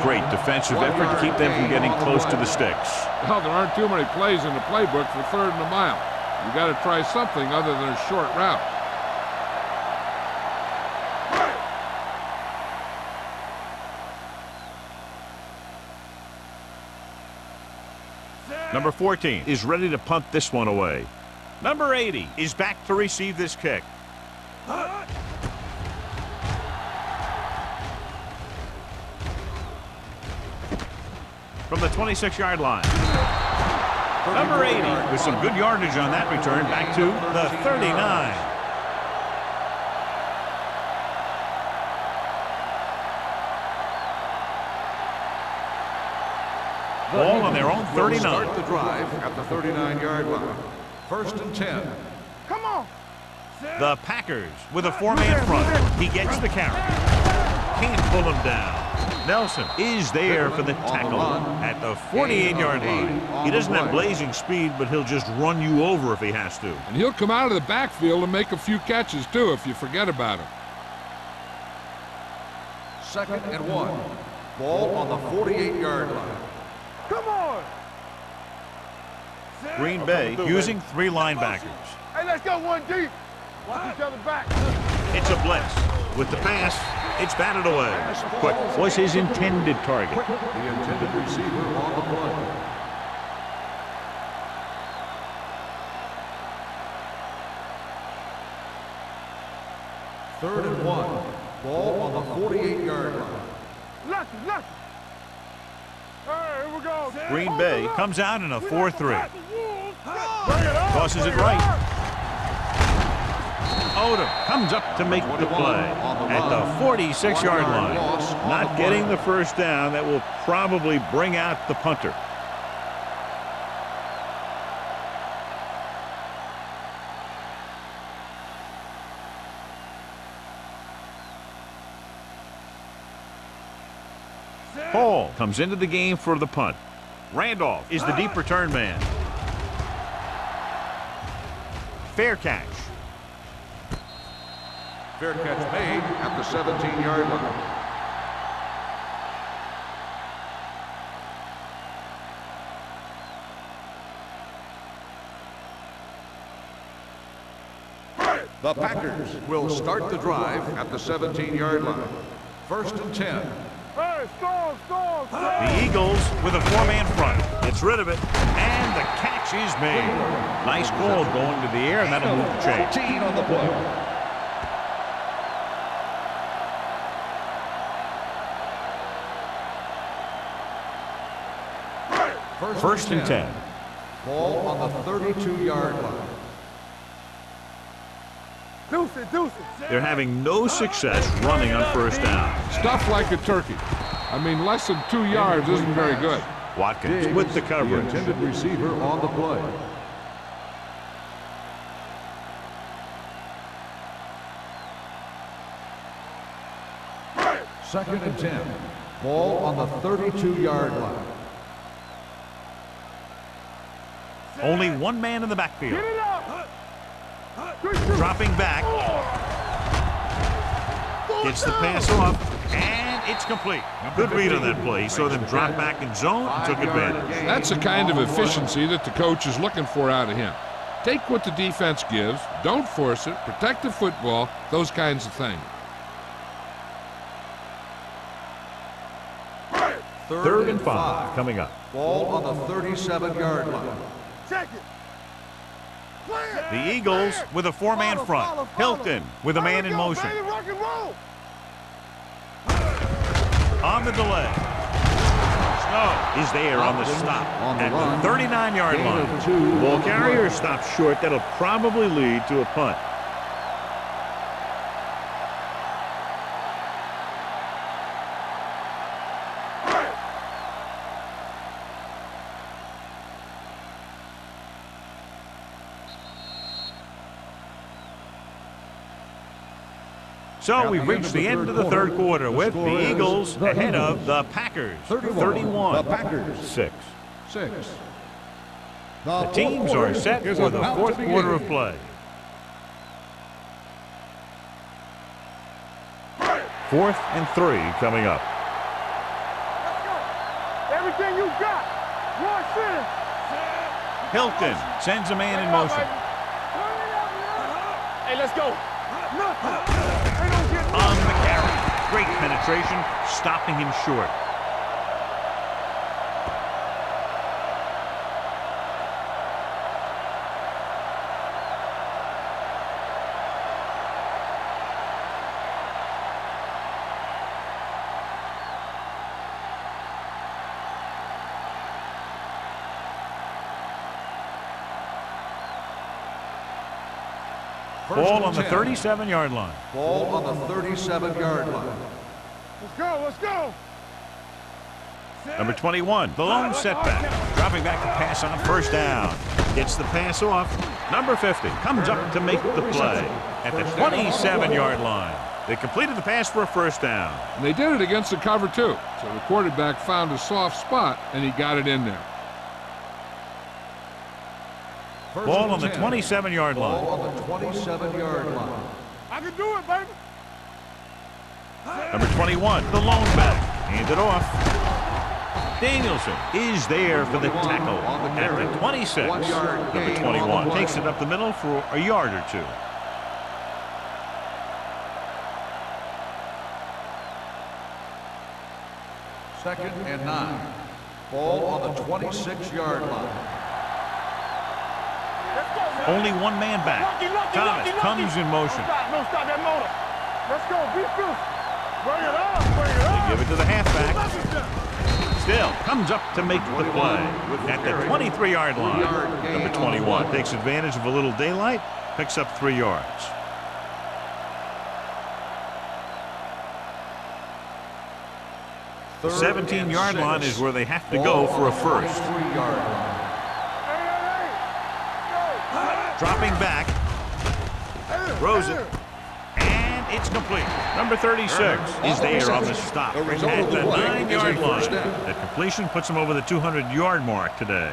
A: Great defensive effort to keep them from getting close to the sticks.
C: Well, there aren't too many plays in the playbook for 3rd and a mile. You got to try something other than a short route.
A: Number 14 is ready to punt this one away. Number 80 is back to receive this kick. From the 26-yard line. Number 80 with some good yardage on that return back to the 39. Ball on their own 39.
B: Start the drive at the 39-yard line. 1st and 10.
D: Come on.
A: The Packers with a 4-man front. He gets the carry. Can't pull him down. Nelson is there for the tackle at the 48-yard line. He doesn't have blazing speed, but he'll just run you over if he has to.
C: And he'll come out of the backfield and make a few catches, too, if you forget about him.
B: 2nd and 1. Ball on the 48-yard line.
D: Come on.
A: Green Bay using 3 linebackers.
D: Hey, let's go one deep. Watch each other back.
A: It's a blitz. With the pass, it's batted away. Quick was his intended target.
B: The intended receiver on the play. Third and 1. Ball on the 48-yard line.
D: Lucky. Hey, here we go.
A: Green Bay comes out in a 4-3.
D: Bring it up.
A: Tosses it right. Odom comes up to make the play at the 46-yard line. Not getting the first down. That will probably bring out the punter. Paul comes into the game for the punt. Randolph is the deep return man. Fair catch.
B: Fair catch made at the 17-yard line. The Packers will start the drive at the 17-yard line. 1st and 10.
D: Hey, stall.
A: The Eagles with a 4-man front. Gets rid of it, and the catch is made. Nice call going to the air, and that'll move the chain.
B: 14 on the play.
A: First and 10.
B: Ball on the 32-yard line.
D: Deuce it.
A: They're having no success running on first down.
C: Stuff like a turkey. I mean, less than 2 yards isn't very good.
A: Watkins with the coverage.
B: The intended receiver on the play. Second and 10. Ball on the 32-yard line.
A: Only one man in the backfield.
D: Get it up.
A: Dropping back. Gets the pass off, and it's complete. Good read on that play. He saw them drop back in zone and took advantage.
C: That's the kind of efficiency that the coach is looking for out of him. Take what the defense gives, don't force it, protect the football, those kinds of things.
A: Third and 5 coming up.
B: Ball on the 37-yard line.
D: Check it.
A: The Eagles with a 4-man front. Hilton with a man in motion.
D: Baby, rock and roll.
A: On the delay. Snow is there on the stop at the 39-yard line. Ball carrier stops short. That'll probably lead to a punt. So we've reached the end of the third quarter with the Eagles ahead of the Packers, 31.
B: The Packers
A: 6.
B: 6.
A: The teams are set for the fourth quarter of play. 4th and 3 coming up.
D: Everything you got. One center.
A: Hilton sends a man in motion.
D: Hey, let's go.
A: On the carry. Great penetration, stopping him short. Ball on the 37-yard line.
B: Ball on the 37-yard line.
D: Let's go, let's go.
A: Number 21, the lone setback. Dropping back to pass on first down. Gets the pass off. Number 50 comes up to make the play at the 27-yard line. They completed the pass for a first down.
C: And they did it against the cover, too. So the quarterback found a soft spot, and he got it in there.
A: Ball on the 27-yard line.
B: Ball on the 27-yard line.
D: I can do it, baby.
A: Number 21, the lone back. Hand it off. Danielson is there for the tackle at the 26. Number 21 takes it up the middle for a yard or two.
B: Second and 9. Ball on the 26-yard line.
A: Only one man back. Thomas comes in motion.
D: No, stop that motor. Let's go, be fierce. Bring it up, bring it up.
A: They give it to the halfback. Still comes up to make the play at the 23-yard line. Number 21 takes advantage of a little daylight, picks up 3 yards. The 17-yard line is where they have to go for a first. Dropping back, throws it, and it's complete. Number 36 is there on the stop at the 9-yard line. That completion puts him over the 200-yard mark today.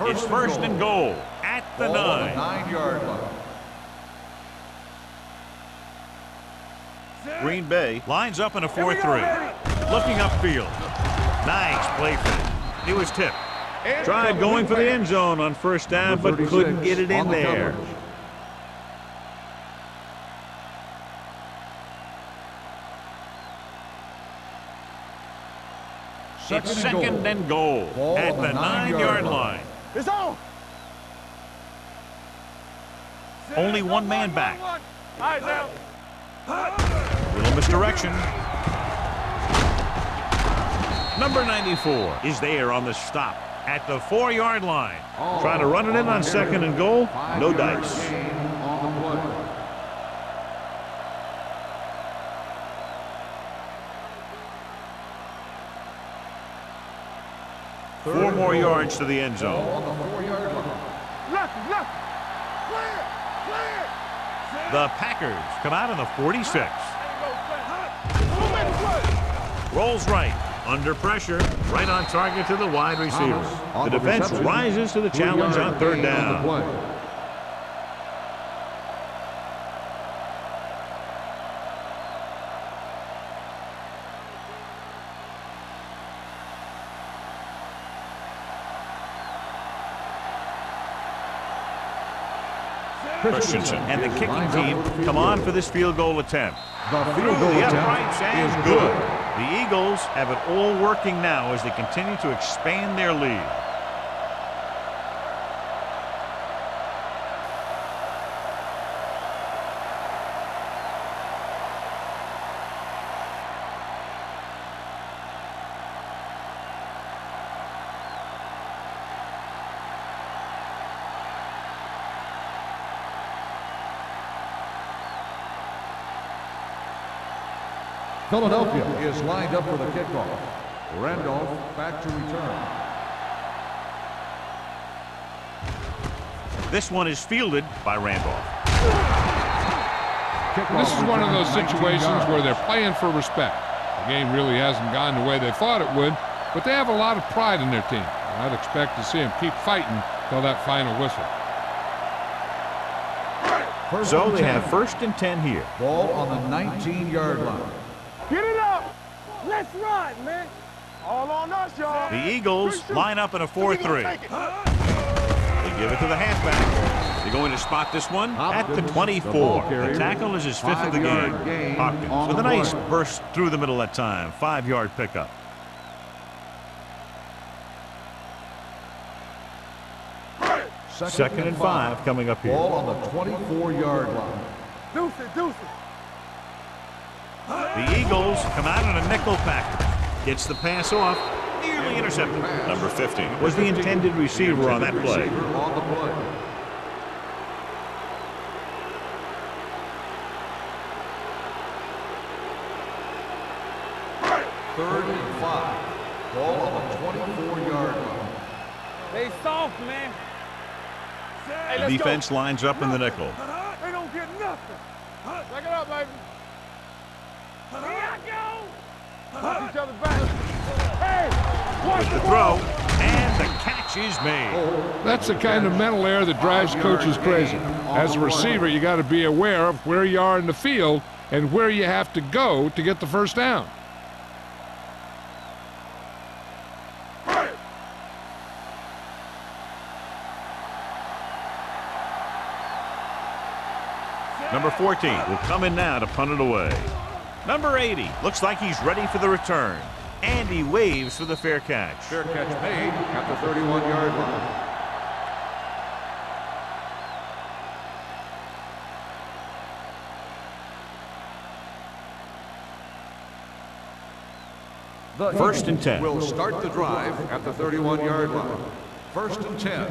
A: It's first and goal at the 9-yard line. Green Bay lines up in a 4-3. Looking upfield. Nice play fake. He was tipped. Tried going for the end zone on first down, but couldn't get it in there. It's second and goal at the 9-yard line.
D: It's on.
A: Only one man back.
D: All right, now.
A: Little misdirection. Number 94 is there on the stop at the 4-yard line. Trying to run it in on second and goal. No dice. Four more yards to the end zone.
D: Left, left. Clear, clear.
A: The Packers come out on the 46. Rolls right. Under pressure, right on target to the wide receiver. The defense rises to the challenge on third down. Christensen and the kicking team come on for this field goal attempt.
B: The field goal
A: The
B: attempt
A: uprights and
B: is
A: good. The Eagles have it all working now as they continue to expand their lead.
B: Philadelphia is lined up for the kickoff. Randolph back to return.
A: This one is fielded by Randolph.
C: This is one of those situations where they're playing for respect. The game really hasn't gone the way they thought it would, but they have a lot of pride in their team. I'd expect to see them keep fighting till that final whistle.
A: So they have first and 10 here.
B: Ball on the 19-yard line.
D: Get it up. Let's run, man. All on us, y'all.
A: The Eagles line up in a 4-3. They give it to the halfback. They're going to spot this one at the 24. The tackle is his 5th of the game. Hopkins with a nice burst through the middle that time. 5-yard pickup. Second and 5 coming up here.
B: Ball on the 24-yard line.
D: Deuce it, deuce it.
A: The Eagles come out in a nickel package. Gets the pass off. nearly intercepted.
B: Number 15
A: Was the intended receiver on that play.
B: On the play. Third and 5. Ball on the 24-yard line.
D: They soft, man. Hey,
A: The
D: let's
A: defense lines up in the nickel.
D: They don't get nothing. Back it up, baby. Here I go. Watch each other back. Hey, watch
A: With the throw, and the catch is made.
C: That's the kind of mental error that drives coaches crazy. As a receiver, you got to be aware of where you are in the field and where you have to go to get the first down.
A: Number 14 will come in now to punt it away. Number 80 looks like he's ready for the return. And he waves for the fair catch.
B: Fair catch made at the 31-yard line. The
A: First and 10.
B: Will start the drive at the 31-yard line. First and 10.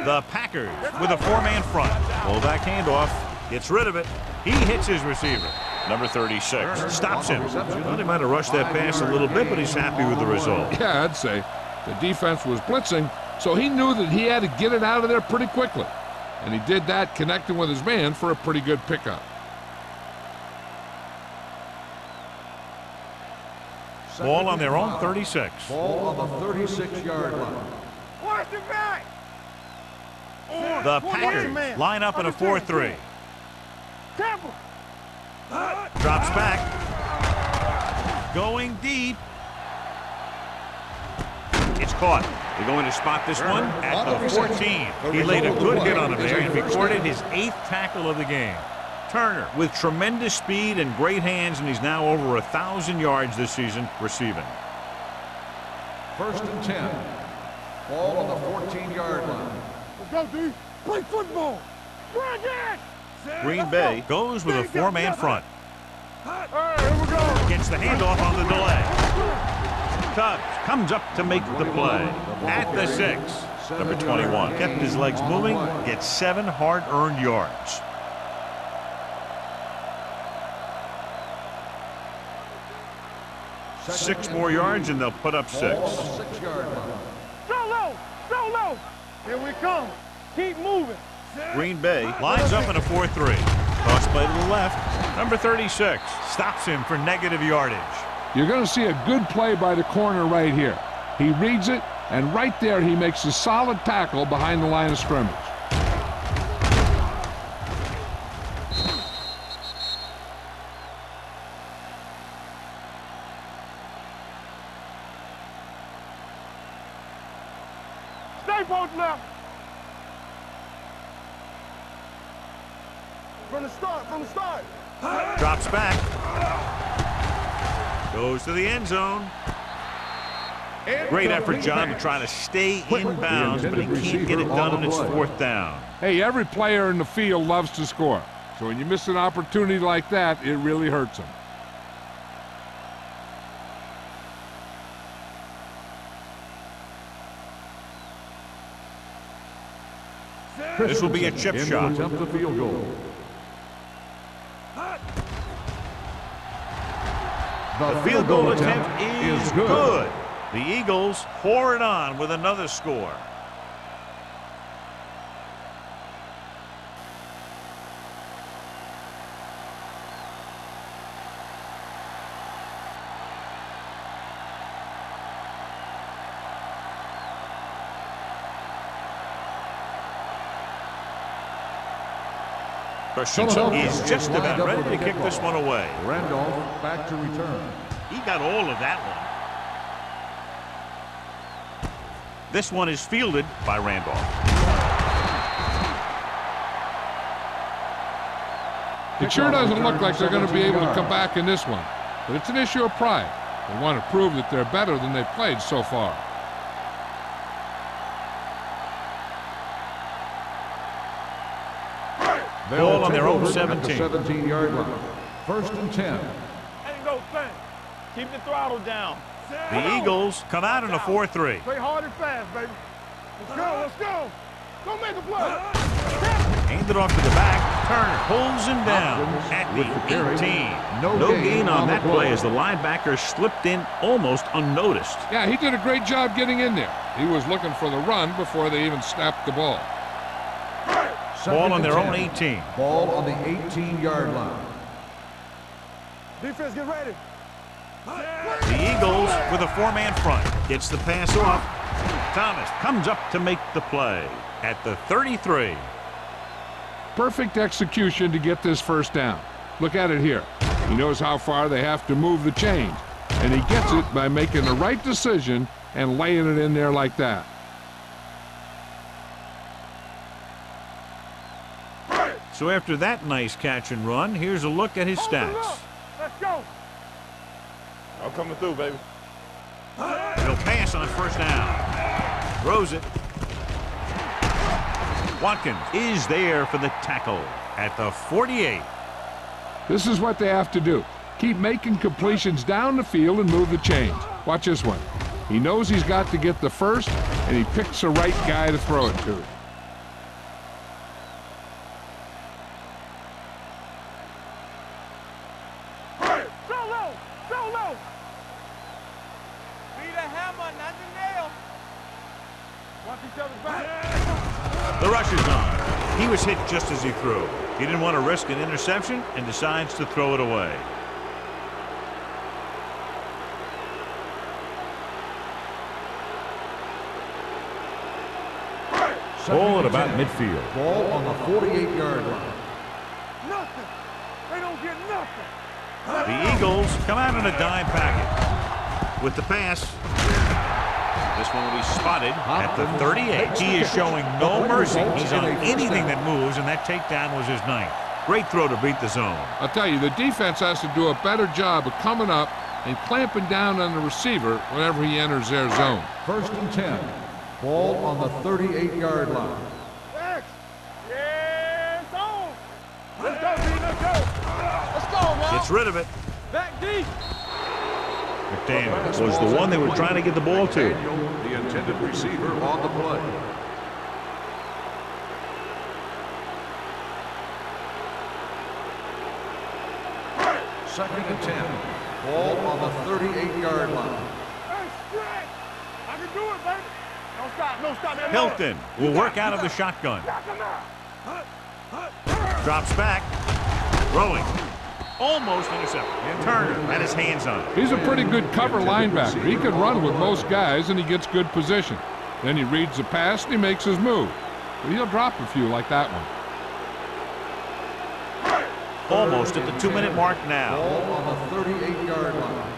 A: The Packers with a four-man front. Fullback handoff. Gets rid of it. He hits his receiver. Number 36 stops him. Well, he might have rushed that pass a little bit, but he's happy with the result.
C: Yeah, I'd say. The defense was blitzing, so he knew that he had to get it out of there pretty quickly. And he did that connecting with his man for a pretty good pickup.
A: Ball on their own 36.
B: Ball on the 36-yard line.
D: Watch it back.
A: The Packers line up in a 4-3.
D: Temple.
A: Drops back. Going deep. It's caught. They're going to spot this one at the 14. He laid a good hit on him there and recorded his 8th tackle of the game. Turner with tremendous speed and great hands, and he's now over 1,000 yards this season receiving.
B: First and 10. Ball on the 14-yard line.
D: Let's go, D. Play football. Bring it.
A: Green Bay goes with a four-man front.
D: All right, here we go.
A: Gets the handoff on the delay. Tubbs comes up to make the play at the 6. Number 21 kept his legs moving, gets 7 hard-earned yards. Six more yards and they'll put up 6.
B: Ball on the 6-yard line.
D: Go low. Go low. Here we come. Keep moving.
A: Green Bay lines up in a 4-3. Toss play to the left. Number 36 stops him for negative yardage.
C: You're going to see a good play by the corner right here. He reads it, and right there he makes a solid tackle behind the line of scrimmage.
D: Stay post left. From the start.
A: Drops back. Goes to the end zone. Great effort, John, to try to stay in bounds, but he can't get it done on its 4th down.
C: Hey, every player in the field loves to score. So when you miss an opportunity like that, it really hurts him.
A: This will be a chip shot.
B: Attempt the field goal.
A: The field goal attempt is good. The Eagles pour it on with another score. Christensen is just about ready to kick this one away.
B: Randolph back to return.
A: He got all of that one. This one is fielded by Randolph.
C: It sure doesn't look like they're going to be able to come back in this one, but it's an issue of pride. They want to prove that they're better than they've played so far.
A: Ball on their own 17.
B: 17-yard line. First and 10.
D: Ain't no thing. Keep the throttle down.
A: The Eagles come out in a 4-3.
D: Play hard and fast, baby. Let's go, let's go. Go make a play.
A: Hand it off to the back. Turner pulls him down at the 18. No gain on that play as the linebacker slipped in almost unnoticed.
C: Yeah, he did a great job getting in there. He was looking for the run before they even snapped the ball.
A: Ball on their own 18.
B: Ball on the 18-yard line.
D: Defense, get ready.
A: The Eagles with a 4-man front. Gets the pass off. Thomas comes up to make the play at the 33.
C: Perfect execution to get this first down. Look at it here. He knows how far they have to move the chains, and he gets it by making the right decision and laying it in there like that.
A: So after that nice catch and run, here's a look at his stats.
D: Let's go. I'm coming through, baby.
A: He'll pass on first down. Throws it. Watkins is there for the tackle at the 48.
C: This is what they have to do. Keep making completions down the field and move the chains. Watch this one. He knows he's got to get the first, and he picks the right guy to throw it to.
A: The rush is on. He was hit just as he threw. He didn't want to risk an interception and decides to throw it away. Ball at about midfield.
B: Ball on the 48-yard line.
D: Nothing. They don't get nothing.
A: The Eagles come out in a dime package. With the pass, this one will be spotted at the 38. He is showing no mercy. He's on anything that moves, and that takedown was his ninth. Great throw to beat the zone.
C: I'll tell you, the defense has to do a better job of coming up and clamping down on the receiver whenever he enters their zone.
B: 1st and 10. Ball on the 38-yard line.
D: X. Yeah, it's on. Let's go, D. Let's go. Let's go, man.
A: Gets rid of it.
D: Back deep.
A: McDaniel was the one they were trying to get the ball to.
B: The intended receiver on the play. Second and 10. Ball on the 38-yard line.
D: Hey, stretch. I can do it, baby. Don't stop. Don't stop. That
A: Hilton will work out of the shotgun. Drops back. Throwing. Almost intercepted. Turner had his hands on it.
C: He's a pretty good cover linebacker. He can run with most guys, and he gets good position. Then he reads the pass, and he makes his move. But he'll drop a few like that one.
A: Almost at the 2-minute mark now.
B: Ball on the 38-yard line.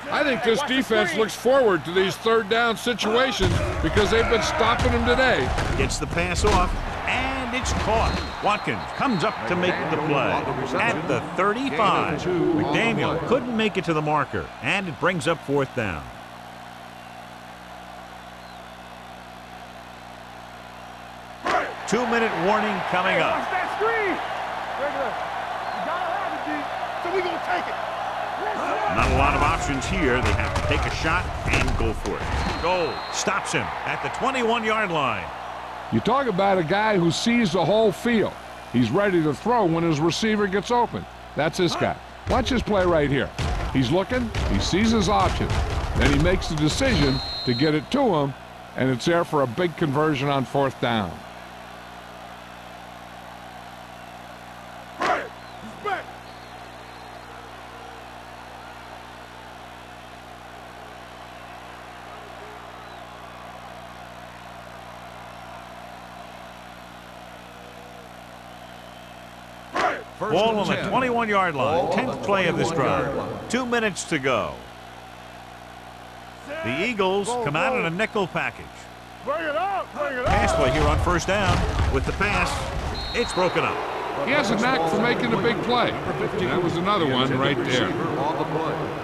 C: I think this defense looks forward to these third down situations because they've been stopping them today.
A: Gets the pass off, and it's caught. Watkins comes up to make the play at the 35. McDaniel couldn't make it to the marker, and it brings up 4th down. Two-minute warning coming up.
D: Watch that screen. Regular. You gotta have it, D. So we gonna take it.
A: Not a lot of options here. They have to take a shot and go for it. Goal stops him at the 21-yard line.
C: You talk about a guy who sees the whole field. He's ready to throw when his receiver gets open. That's this guy. Watch his play right here. He's looking, he sees his option. Then he makes the decision to get it to him, and it's there for a big conversion on 4th down.
A: Ball on the 21-yard line. 10th play of this drive. 2 minutes to go. The Eagles come out in a nickel package.
D: Bring it up. Bring it up.
A: Pass play here on 1st down. With the pass, it's broken up.
C: He has a knack for making a big play. That was another one right there.
B: On the play.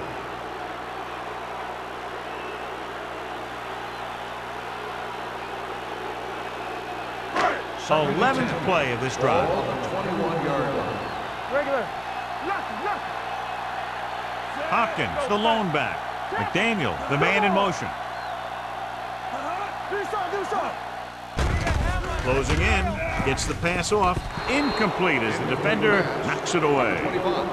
A: So 11th play of this drive.
B: Ball on the 21-yard line.
D: Regular. Lock it.
A: Hopkins, the lone back. McDaniel, the man in motion. Closing in, gets the pass off. Incomplete as the defender knocks it away.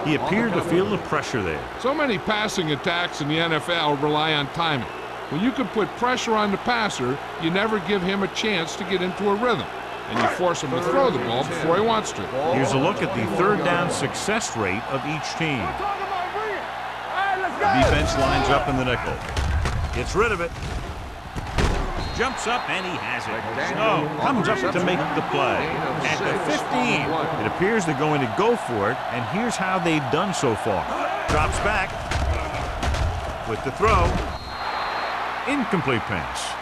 A: He appeared to feel the pressure there.
C: So many passing attacks in the NFL rely on timing. When you can put pressure on the passer, you never give him a chance to get into a rhythm, and you force him to throw the ball before he wants to.
A: Here's a look at the third down success rate of each team. The defense lines up in the nickel. Gets rid of it. Jumps up and he has it. Snow comes up to make the play. At the 15, it appears they're going to go for it, and here's how they've done so far. Drops back with the throw. Incomplete pass.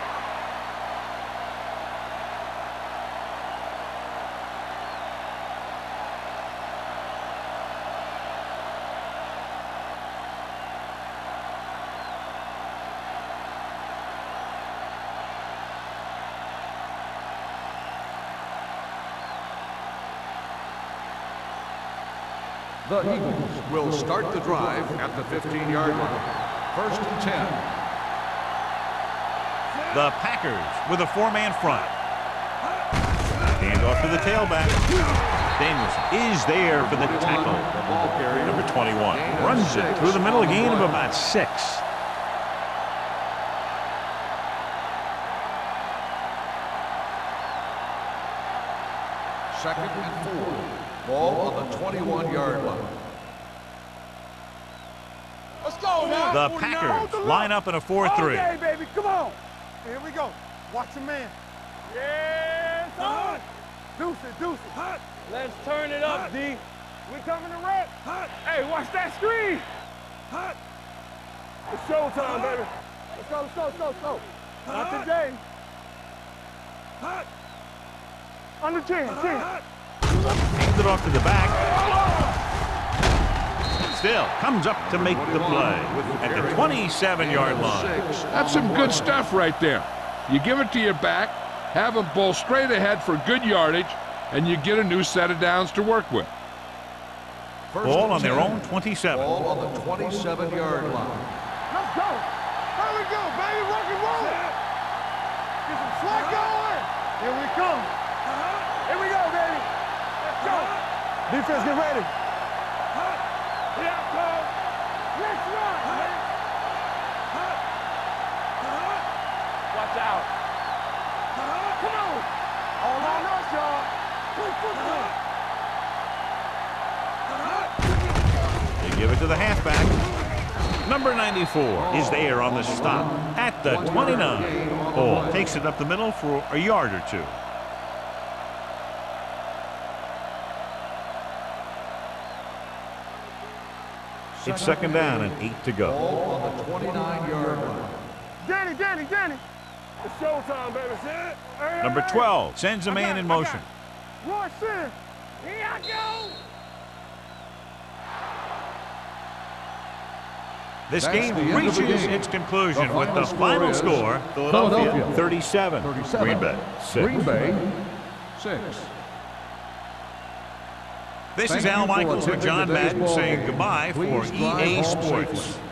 B: The Eagles will start the drive at the 15-yard line. First and 10.
A: The Packers with a four-man front. Hand off to the tailback. Danielson is there for the tackle. Number 21 runs it through the middle, a gain of about 6.
B: Second and 4. Ball on the 21-yard line.
D: Let's go now.
A: The Packers line up in a 4-3.
D: Okay, baby, come on. Here we go. Watch your man. Yes, on. Deuce it. Let's turn it up, D. We coming to wreck. Hey, watch that screen. It's showtime, baby. Let's go. Not today. Under 10.
A: Hands it off to the back. Still comes up to make the play at the 27-yard line.
C: That's some good stuff right there. You give it to your back, have him bowl straight ahead for good yardage, and you get a new set of downs to work with.
A: Ball on their own 27.
B: Ball on the 27-yard line.
D: Let's go. Here we go, baby. Rock and roll. Get some slack going. Here we come. Here we go, baby. Let's go. Defense, get ready. Yeah, go. Let's run, man. Watch out. Come on. All on us, y'all. Play football.
A: They give it to the halfback. Number 94 is there on the stop at the 29. Ball takes it up the middle for a yard or two. It's second down and 8 to go.
B: Ball on the 29-yard line.
D: Danny. It's showtime, baby. Hey,
A: Number 12 sends a man in motion.
D: Roy Sin. Here I go.
A: This
B: That's
A: game
B: the end of the
A: reaches
B: game.
A: its conclusion
B: The
A: with the
B: final
A: final
B: score is
A: score, Philadelphia
B: Philadelphia
A: 37,
B: 37.
A: Green Bay 6.
B: Green Bay 6.
A: This
B: Thank
A: is
B: you
A: Al
B: for
A: Michaels with
B: attending
A: John
B: today's
A: Madden
B: ball
A: saying
B: game.
A: goodbye
B: Please
A: for
B: drive
A: EA
B: home
A: Sports.
B: safely.